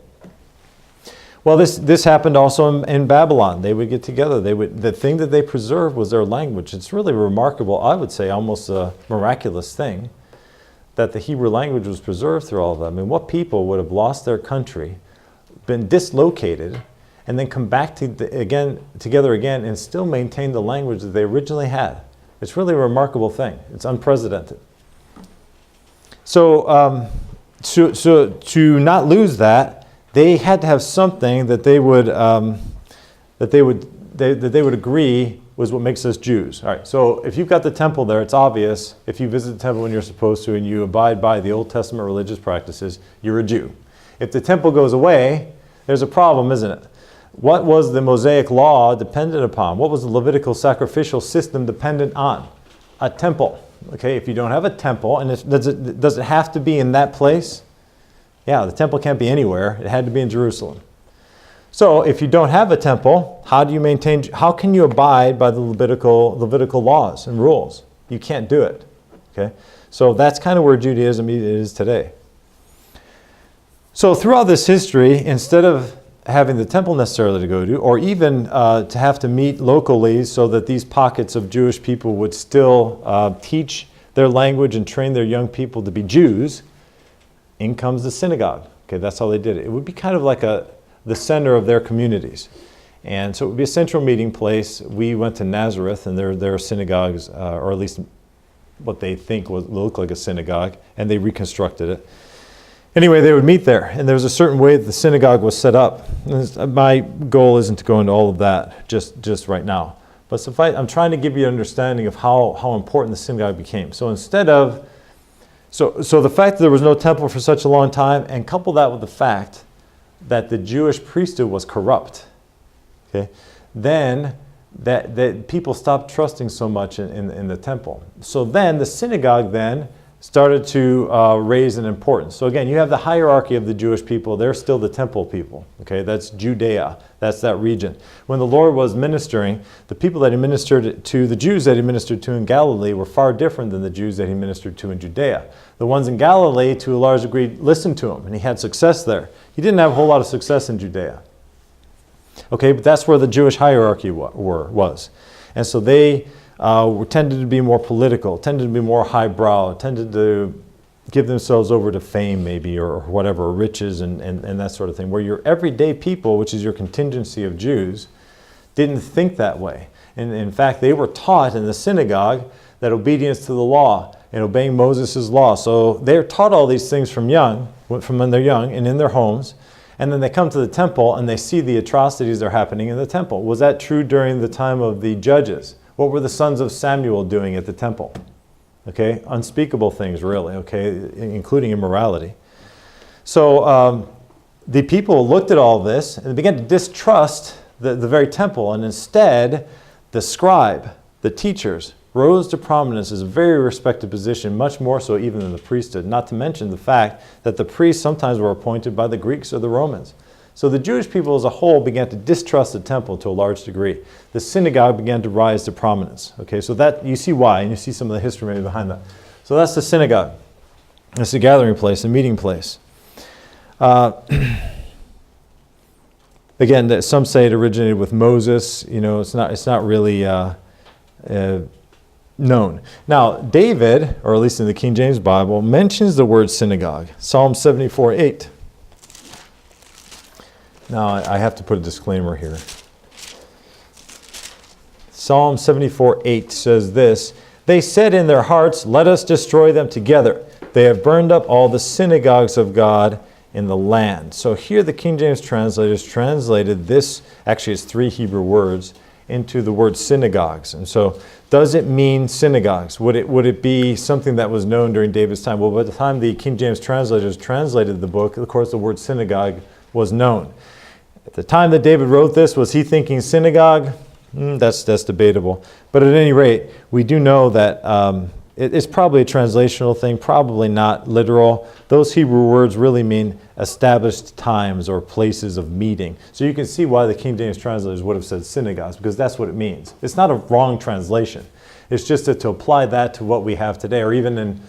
Well, this happened also in Babylon. They would get together. The thing that they preserved was their language. It's really remarkable, I would say, almost a miraculous thing, that the Hebrew language was preserved through all of that. I mean, what people would have lost their country, been dislocated, and then come back together again and still maintain the language that they originally had? It's really a remarkable thing. It's unprecedented. So to not lose that, they had to have something that they would agree was what makes us Jews. All right. So if you've got the temple there, it's obvious. If you visit the temple when you're supposed to and you abide by the Old Testament religious practices, you're a Jew. If the temple goes away, there's a problem, isn't it? What was the Mosaic law dependent upon? What was the Levitical sacrificial system dependent on? A temple. Okay. If you don't have a temple, and does it have to be in that place? Yeah, the temple can't be anywhere. It had to be in Jerusalem. So if you don't have a temple, how can you abide by the Levitical laws and rules? You can't do it. Okay? So that's kind of where Judaism is today. So throughout this history, instead of having the temple necessarily to go to, or even to have to meet locally so that these pockets of Jewish people would still teach their language and train their young people to be Jews, in comes the synagogue. Okay, that's how they did it. It would be kind of like the center of their communities. And so it would be a central meeting place. We went to Nazareth, and there are synagogues, or at least what they think would look like a synagogue, and they reconstructed it. Anyway, they would meet there, and there was a certain way that the synagogue was set up. My goal isn't to go into all of that just right now. But I'm trying to give you an understanding of how important the synagogue became. So instead of So the fact that there was no temple for such a long time, and couple that with the fact that the Jewish priesthood was corrupt, okay, then that people stopped trusting so much in the temple. So then the synagogue then started to raise in importance. So again, you have the hierarchy of the Jewish people. They're still the temple people. Okay, that's Judea. That's that region. When the Lord was ministering, the people that he ministered to, the Jews that he ministered to in Galilee, were far different than the Jews that he ministered to in Judea. The ones in Galilee, to a large degree, listened to him, and he had success there. He didn't have a whole lot of success in Judea. Okay, but that's where the Jewish hierarchy was. And so they tended to be more political, tended to be more highbrow, tended to give themselves over to fame maybe, or whatever, riches and that sort of thing, where your everyday people, which is your contingency of Jews, didn't think that way. And in fact, they were taught in the synagogue that obedience to the law and obeying Moses' law. So they're taught all these things from when they're young and in their homes. And then they come to the temple and they see the atrocities that are happening in the temple. Was that true during the time of the judges? What were the sons of Samuel doing at the temple? Okay, unspeakable things really, okay, including immorality. So the people looked at all this and began to distrust the very temple, and instead the scribe, the teachers, rose to prominence as a very respected position, much more so even than the priesthood, not to mention the fact that the priests sometimes were appointed by the Greeks or the Romans. So the Jewish people as a whole began to distrust the temple to a large degree. The synagogue began to rise to prominence. Okay, so that you see why, and you see some of the history maybe behind that. So that's the synagogue. It's a gathering place, a meeting place. Again, some say it originated with Moses. You know, it's not really known. Now, David, or at least in the King James Bible, mentions the word synagogue. Psalm 74:8. Now, I have to put a disclaimer here. Psalm 74:8 says this: "They said in their hearts, let us destroy them together. They have burned up all the synagogues of God in the land." So here the King James translators translated this, actually it's 3 Hebrew words, into the word synagogues. And so does it mean synagogues? Would it be something that was known during David's time? Well, by the time the King James translators translated the book, of course the word synagogue was known. At the time that David wrote this, was he thinking synagogue? That's debatable. But at any rate, we do know that it's probably a translational thing, probably not literal. Those Hebrew words really mean established times or places of meeting. So you can see why the King James translators would have said synagogues, because that's what it means. It's not a wrong translation. It's just that to apply that to what we have today, or even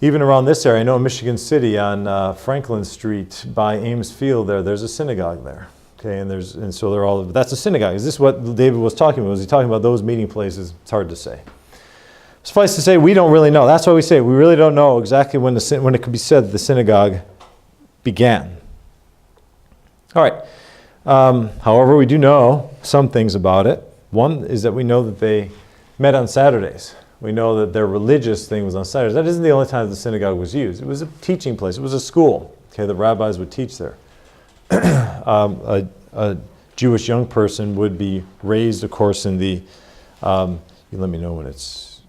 around this area. I know in Michigan City on Franklin Street by Ames Field there's a synagogue there. Okay, and so they're all, that's a synagogue. Is this what David was talking about? Was he talking about those meeting places? It's hard to say. Suffice to say, we don't really know. That's why we say we really don't know exactly when it could be said that the synagogue began. All right. However, we do know some things about it. One is that we know that they met on Saturdays. We know that their religious thing was on Saturdays. That isn't the only time the synagogue was used. It was a teaching place. It was a school. Okay, the rabbis would teach there. A Jewish young person would be raised, of course, in the, you let me know when it's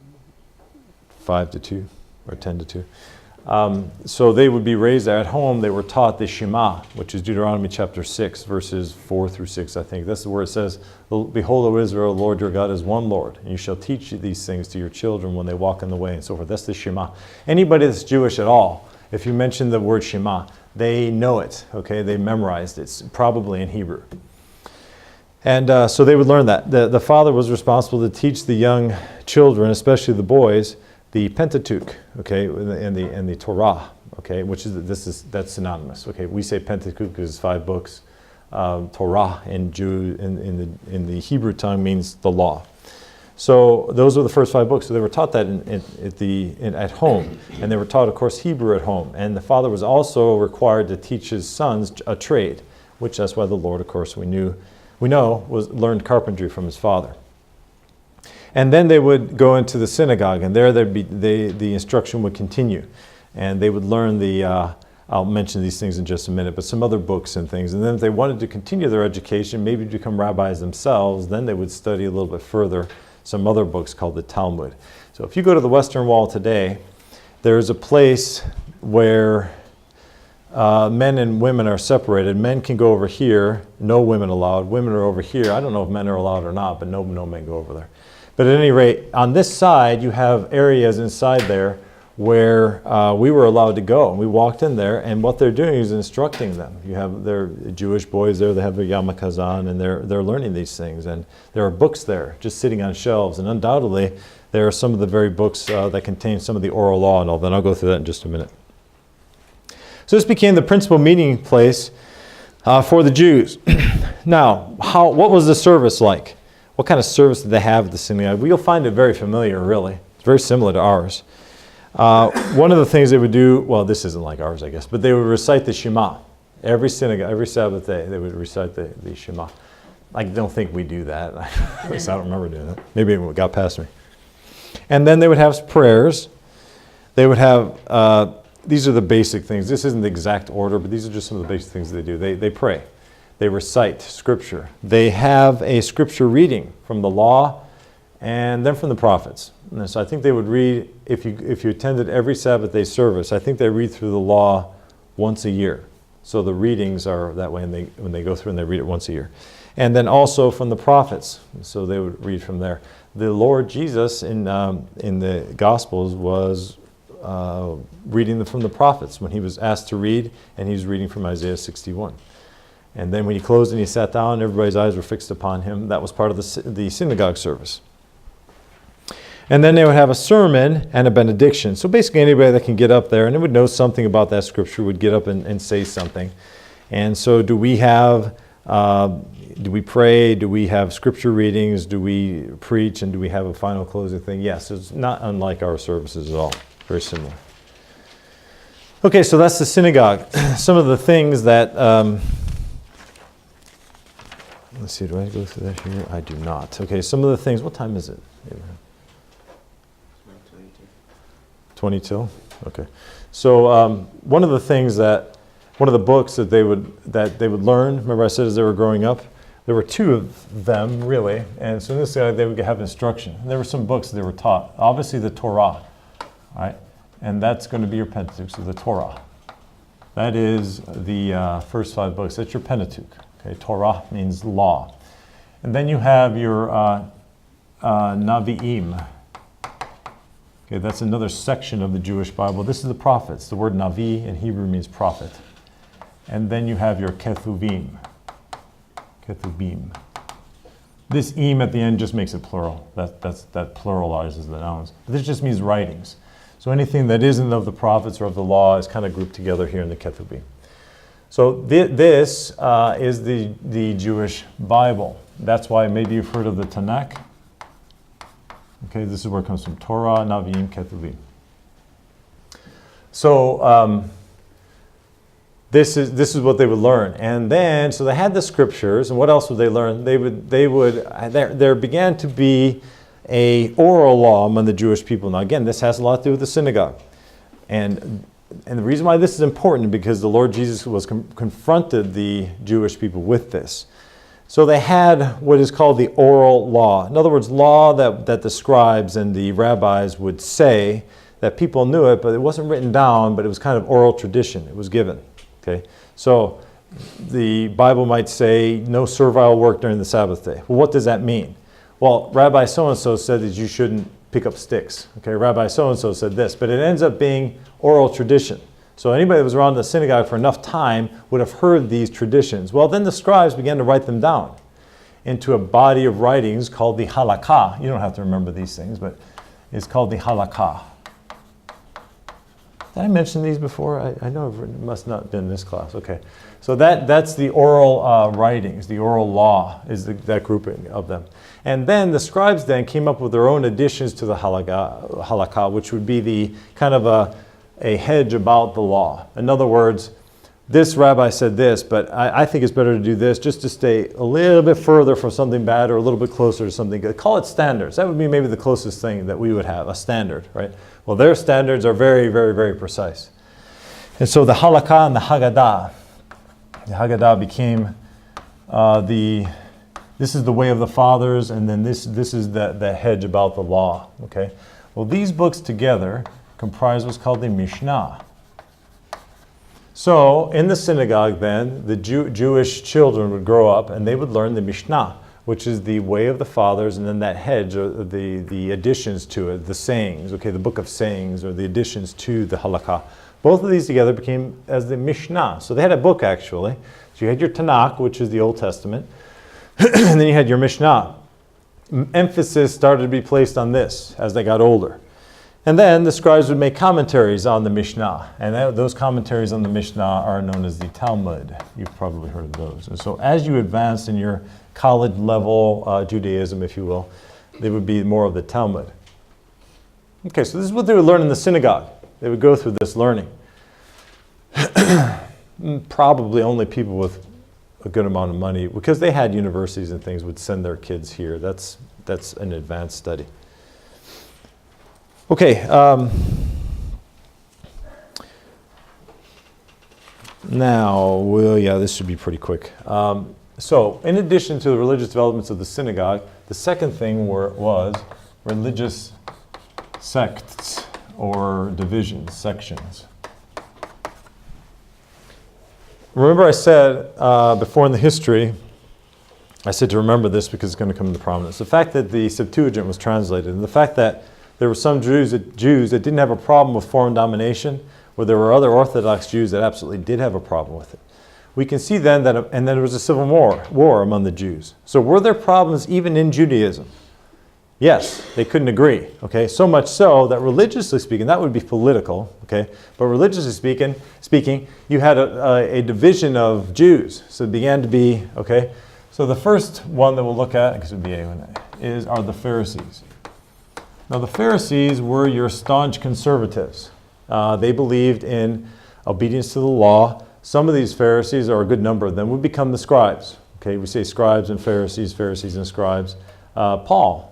5 to 2 or 10 to 2. So they would be raised there at home. They were taught the Shema, which is Deuteronomy chapter 6, verses 4 through 6, I think. That's where it says, "Behold, O Israel, the Lord your God is one Lord, and you shall teach these things to your children when they walk in the way," and so forth. That's the Shema. Anybody that's Jewish at all, if you mention the word Shema, they know it, okay? They memorized it, it's probably in Hebrew. And so they would learn that. The father was responsible to teach the young children, especially the boys, the Pentateuch, okay, and the Torah, okay, that's synonymous. Okay, we say Pentateuch because it's 5 books. Torah in the Hebrew tongue means the law. So those were the first 5 books. So they were taught that at home, and they were taught, of course, Hebrew at home. And the father was also required to teach his sons a trade, which that's why the Lord, of course, we know learned carpentry from his father. And then they would go into the synagogue, and there the instruction would continue. And they would learn I'll mention these things in just a minute, but some other books and things. And then if they wanted to continue their education, maybe become rabbis themselves, then they would study a little bit further some other books called the Talmud. So if you go to the Western Wall today, there's a place where men and women are separated. Men can go over here, no women allowed. Women are over here. I don't know if men are allowed or not, but no men go over there. But at any rate, on this side, you have areas inside there where we were allowed to go. And we walked in there, and what they're doing is instructing them. You have their Jewish boys there, they have their yarmulkes on, and they're learning these things. And there are books there just sitting on shelves. And undoubtedly, there are some of the very books that contain some of the oral law and all that. I'll go through that in just a minute. So this became the principal meeting place for the Jews. Now, what was the service like? What kind of service did they have at the synagogue? Well, you'll find it very familiar, really. It's very similar to ours. One of the things they would do, well, this isn't like ours, I guess, but they would recite the Shema. Every synagogue, every Sabbath day, they would recite the Shema. I don't think we do that. At least I don't remember doing that. Maybe it got past me. And then they would have prayers. They would have, these are the basic things. This isn't the exact order, but these are just some of the basic things they do. They pray. They recite Scripture. They have a Scripture reading from the law and then from the prophets. And so I think they would read, if you attended every Sabbath day service, I think they read through the law once a year. So the readings are that way, and when they go through and they read it once a year. And then also from the prophets. So they would read from there. The Lord Jesus in the Gospels was reading from the prophets when he was asked to read, and he was reading from Isaiah 61. And then when he closed and he sat down, everybody's eyes were fixed upon him. That was part of the synagogue service. And then they would have a sermon and a benediction. So basically anybody that can get up there and would know something about that scripture would get up and say something. And so do we pray? Do we have scripture readings? Do we preach? And do we have a final closing thing? Yes, it's not unlike our services at all. Very similar. Okay, so that's the synagogue. Some of the things that... let's see, do I go through that here? I do not. Okay, some of the things... What time is it? 22? Okay. So one of the books that they would learn, remember I said as they were growing up, there were 2 of them, really, and so in this they would have instruction. And there were some books that they were taught. Obviously the Torah, right? And that's going to be your Pentateuch, so the Torah. That is the first 5 books. That's your Pentateuch. Okay, Torah means law. And then you have your Navi'im. Okay, that's another section of the Jewish Bible. This is the prophets. The word Navi in Hebrew means prophet. And then you have your Ketuvim. Ketuvim. This im at the end just makes it plural. That pluralizes the nouns. But this just means writings. So anything that isn't of the prophets or of the law is kind of grouped together here in the Ketuvim. So this is the Jewish Bible. That's why maybe you've heard of the Tanakh. Okay, this is where it comes from. Torah, Naviim, Ketuvim. So this is what they would learn. And then, so they had the scriptures, and what else would they learn? There began to be a oral law among the Jewish people. Now again, this has a lot to do with the synagogue. And the reason why this is important, because the Lord Jesus was confronted the Jewish people with this. So they had what is called the oral law. In other words, law that the scribes and the rabbis would say, that people knew it, but it wasn't written down, but it was kind of oral tradition. It was given. Okay, so the Bible might say no servile work during the Sabbath day. Well, what does that mean? Well, Rabbi so-and-so said that you shouldn't pick up sticks. Okay, Rabbi so-and-so said this, but it ends up being oral tradition. So anybody that was around the synagogue for enough time would have heard these traditions. Well, then the scribes began to write them down into a body of writings called the halakha. You don't have to remember these things, but it's called the halakha. Did I mention these before? I know it must not have been in this class. Okay. So that's the oral writings, the oral law is that grouping of them. And then the scribes then came up with their own additions to the halakha, which would be the kind of a hedge about the law. In other words, this rabbi said this, but I think it's better to do this just to stay a little bit further from something bad or a little bit closer to something good. Call it standards. That would be maybe the closest thing that we would have, a standard, right? Well, their standards are very, very, very precise. And so the halakha and the Haggadah became this is the way of the fathers, and then this is the hedge about the law, okay? Well, these books together comprise what's called the Mishnah. So in the synagogue then, the Jewish children would grow up and they would learn the Mishnah, which is the way of the fathers, and then that hedge, or the additions to it, the sayings, okay, the book of sayings, or the additions to the halakha. Both of these together became as the Mishnah. So they had a book actually. So you had your Tanakh, which is the Old Testament, and then you had your Mishnah. Emphasis started to be placed on this as they got older. And then the scribes would make commentaries on the Mishnah. And those commentaries on the Mishnah are known as the Talmud. You've probably heard of those. And so as you advance in your college level Judaism, if you will, they would be more of the Talmud. Okay, so this is what they would learn in the synagogue. They would go through this learning. Probably only people with a good amount of money, because they had universities and things, would send their kids here. That's an advanced study. Okay. This should be pretty quick. So, in addition to the religious developments of the synagogue, the second thing was religious sects or divisions, sections. Remember I said before in the history, I said to remember this because it's going to come into prominence. The fact that the Septuagint was translated, and the fact that there were some Jews that didn't have a problem with foreign domination, where there were other Orthodox Jews that absolutely did have a problem with it. We can see then that, and then there was a civil war among the Jews. So were there problems even in Judaism? Yes, they couldn't agree, okay? So much so that religiously speaking, that would be political, okay? But religiously speaking, you had a division of Jews. So it began to be, okay? So the first one that we'll look at, because it would be are the Pharisees. Now the Pharisees were your staunch conservatives. They believed in obedience to the law. Some of these Pharisees, or a good number of them, would become the scribes. Okay, we say scribes and Pharisees, Pharisees and scribes. Paul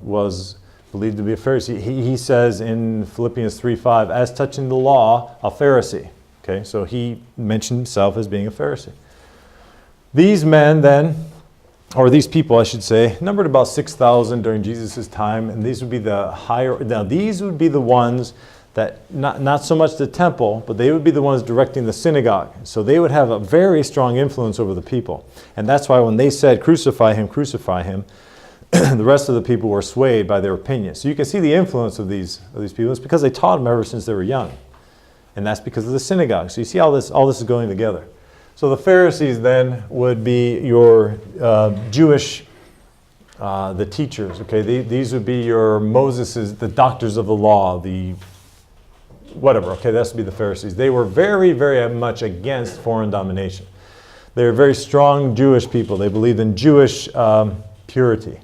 was believed to be a Pharisee. He says in Philippians 3:5, as touching the law, a Pharisee. Okay, so he mentioned himself as being a Pharisee. These men then, or these people I should say, numbered about 6,000 during Jesus' time, and these would be these would be the ones that, not so much the temple, but they would be the ones directing the synagogue. So they would have a very strong influence over the people. And that's why when they said, crucify him, the rest of the people were swayed by their opinions. So you can see the influence of these people. It's because they taught them ever since they were young. And that's because of the synagogue. So you see all this is going together. So the Pharisees then would be your Jewish, the teachers. Okay, these would be your Moses's, the doctors of the law, the whatever. Okay, that's to be the Pharisees. They were very, very much against foreign domination. They were very strong Jewish people. They believed in Jewish purity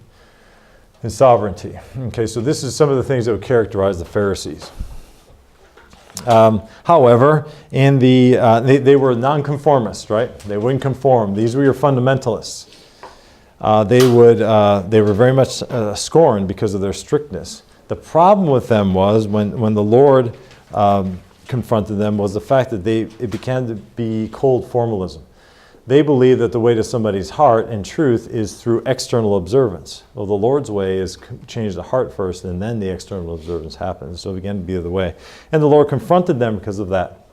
and sovereignty. Okay, so this is some of the things that would characterize the Pharisees. However, in they were nonconformists, right? They wouldn't conform. These were your fundamentalists. They were very much scorned because of their strictness. The problem with them was when the Lord confronted them was the fact that it began to be cold formalism. They believe that the way to somebody's heart and truth is through external observance. Well, the Lord's way is change the heart first, and then the external observance happens. So it began to be the way. And the Lord confronted them because of that.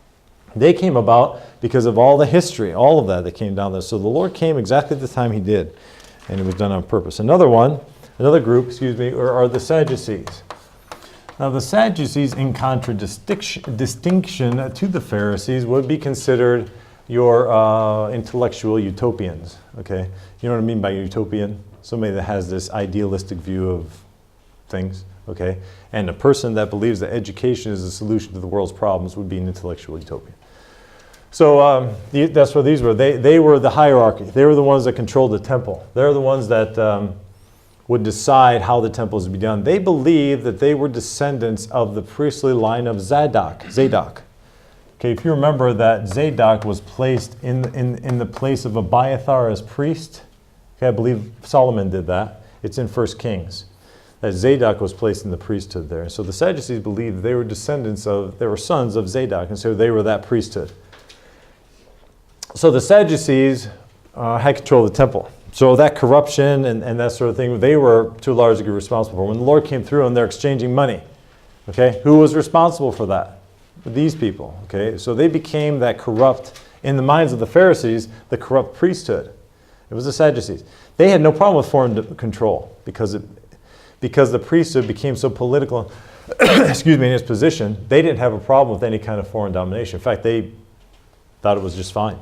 They came about because of all the history, all of that came down there. So the Lord came exactly at the time he did, and it was done on purpose. Another group, are the Sadducees. Now the Sadducees, in contradistinction to the Pharisees, would be considered your intellectual utopians, okay? You know what I mean by utopian? Somebody that has this idealistic view of things, okay? And a person that believes that education is the solution to the world's problems would be an intellectual utopian. So that's what these were. They were the hierarchy. They were the ones that controlled the temple. They're the ones that would decide how the temple is to be done. They believed that they were descendants of the priestly line of Zadok. Okay, if you remember that Zadok was placed in the place of Abiathar as priest. Okay, I believe Solomon did that. It's in 1 Kings. That Zadok was placed in the priesthood there. So the Sadducees believed they were they were sons of Zadok, and so they were that priesthood. So the Sadducees had control of the temple. So that corruption and that sort of thing, they were to a large degree responsible for. When the Lord came through and they're exchanging money, okay, who was responsible for that? These people, okay? So they became that corrupt, in the minds of the Pharisees, the corrupt priesthood. It was the Sadducees. They had no problem with foreign control because the priesthood became so political, in its position, they didn't have a problem with any kind of foreign domination. In fact, they thought it was just fine.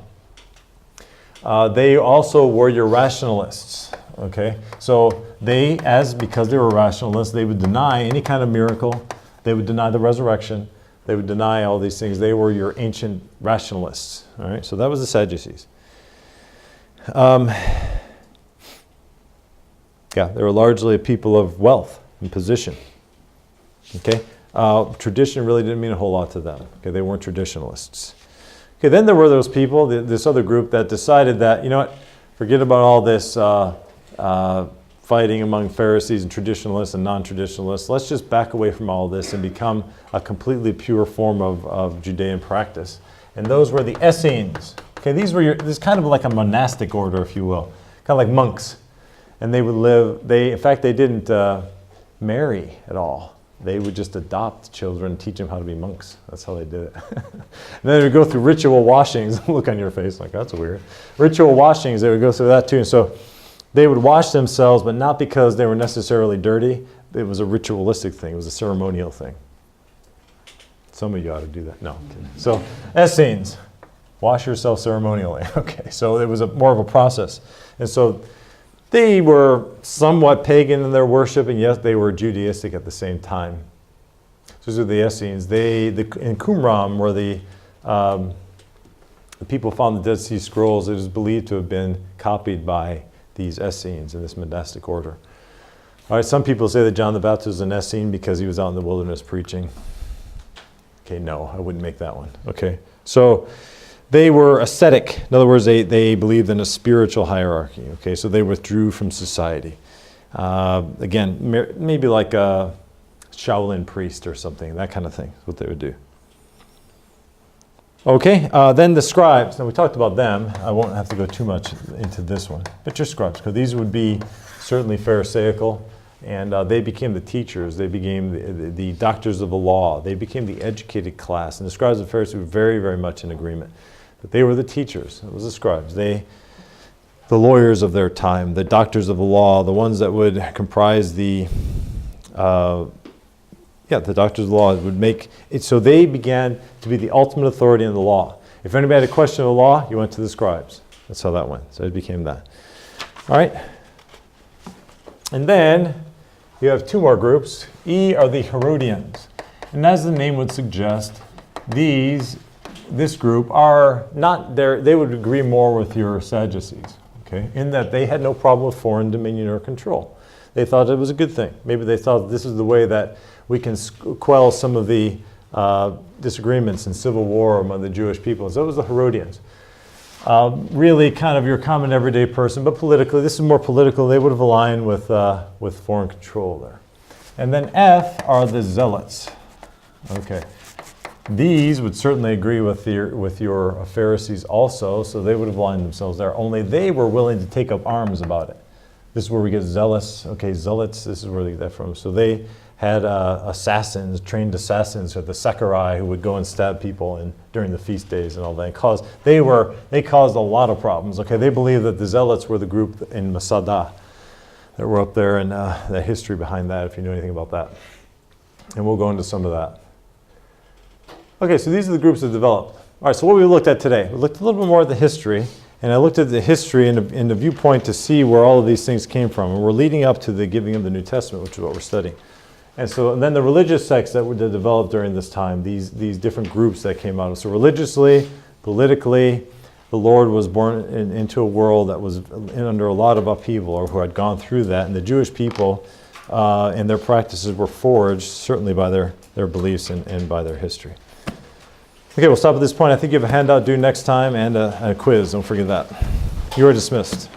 They also were your rationalists, okay? So because they were rationalists, they would deny any kind of miracle. They would deny the resurrection. They would deny all these things. They were your ancient rationalists. All right, so that was the Sadducees. They were largely a people of wealth and position. Okay, tradition really didn't mean a whole lot to them. Okay, they weren't traditionalists. Okay, then there were those people, this other group that decided that, you know what, forget about all this fighting among Pharisees and traditionalists and non-traditionalists. Let's just back away from all this and become a completely pure form of Judean practice. And those were the Essenes. Okay, this is kind of like a monastic order, if you will, kind of like monks. And they would live. In fact, they didn't marry at all. They would just adopt children and teach them how to be monks. That's how they did it. And then they would go through ritual washings. Look on your face like, that's weird. Ritual washings, they would go through that too. And so they would wash themselves, but not because they were necessarily dirty. It was a ritualistic thing. It was a ceremonial thing. Some of you ought to do that. No, I'm kidding. So, Essenes, wash yourself ceremonially. Okay, so it was more of a process. And so they were somewhat pagan in their worship, and yet they were Judaistic at the same time. So these are the Essenes. In Qumran, where the people found the Dead Sea Scrolls, it is believed to have been copied by these Essenes in this monastic order. All right, some people say that John the Baptist was an Essene because he was out in the wilderness preaching. Okay, no, I wouldn't make that one. Okay, so they were ascetic. In other words, they believed in a spiritual hierarchy. Okay, so they withdrew from society. Again, maybe like a Shaolin priest or something, that kind of thing is what they would do. Okay, then the scribes. Now we talked about them. I won't have to go too much into this one. But your scribes, because these would be certainly Pharisaical, and they became the teachers. They became the doctors of the law. They became the educated class. And the scribes and Pharisees were very, very much in agreement. But they were the teachers. It was the scribes. The the lawyers of their time, the doctors of the law, the ones that would comprise the doctors of the law would make it so they began to be the ultimate authority in the law. If anybody had a question of the law, you went to the scribes. That's how that went. So it became that. All right. And then you have two more groups. E are the Herodians. And as the name would suggest, this group are not there. They would agree more with your Sadducees, okay, in that they had no problem with foreign dominion or control. They thought it was a good thing. Maybe they thought this is the way that we can quell some of the disagreements and civil war among the Jewish people. So it was the Herodians. Really kind of your common everyday person, but politically, this is more political. They would have aligned with foreign control there. And then F are the Zealots. Okay. These would certainly agree with your Pharisees also, so they would have aligned themselves there. Only they were willing to take up arms about it. This is where we get zealous. Okay, zealots, this is where they get that from. So they had assassins, trained assassins, or the Sakurai, who would go and stab people during the feast days and all that. They caused a lot of problems. Okay, they believed that the Zealots were the group in Masada that were up there, and the history behind that, if you know anything about that. And we'll go into some of that. Okay, so these are the groups that developed. All right, so what we looked at today, we looked a little bit more at the history, and I looked at the history in the viewpoint to see where all of these things came from. And we're leading up to the giving of the New Testament, which is what we're studying. And then the religious sects that were developed during this time, these different groups that came out of. So religiously, politically, the Lord was born into a world that was under a lot of upheaval, or who had gone through that. And the Jewish people and their practices were forged, certainly by their beliefs and by their history. Okay, we'll stop at this point. I think you have a handout due next time and a quiz. Don't forget that. You are dismissed.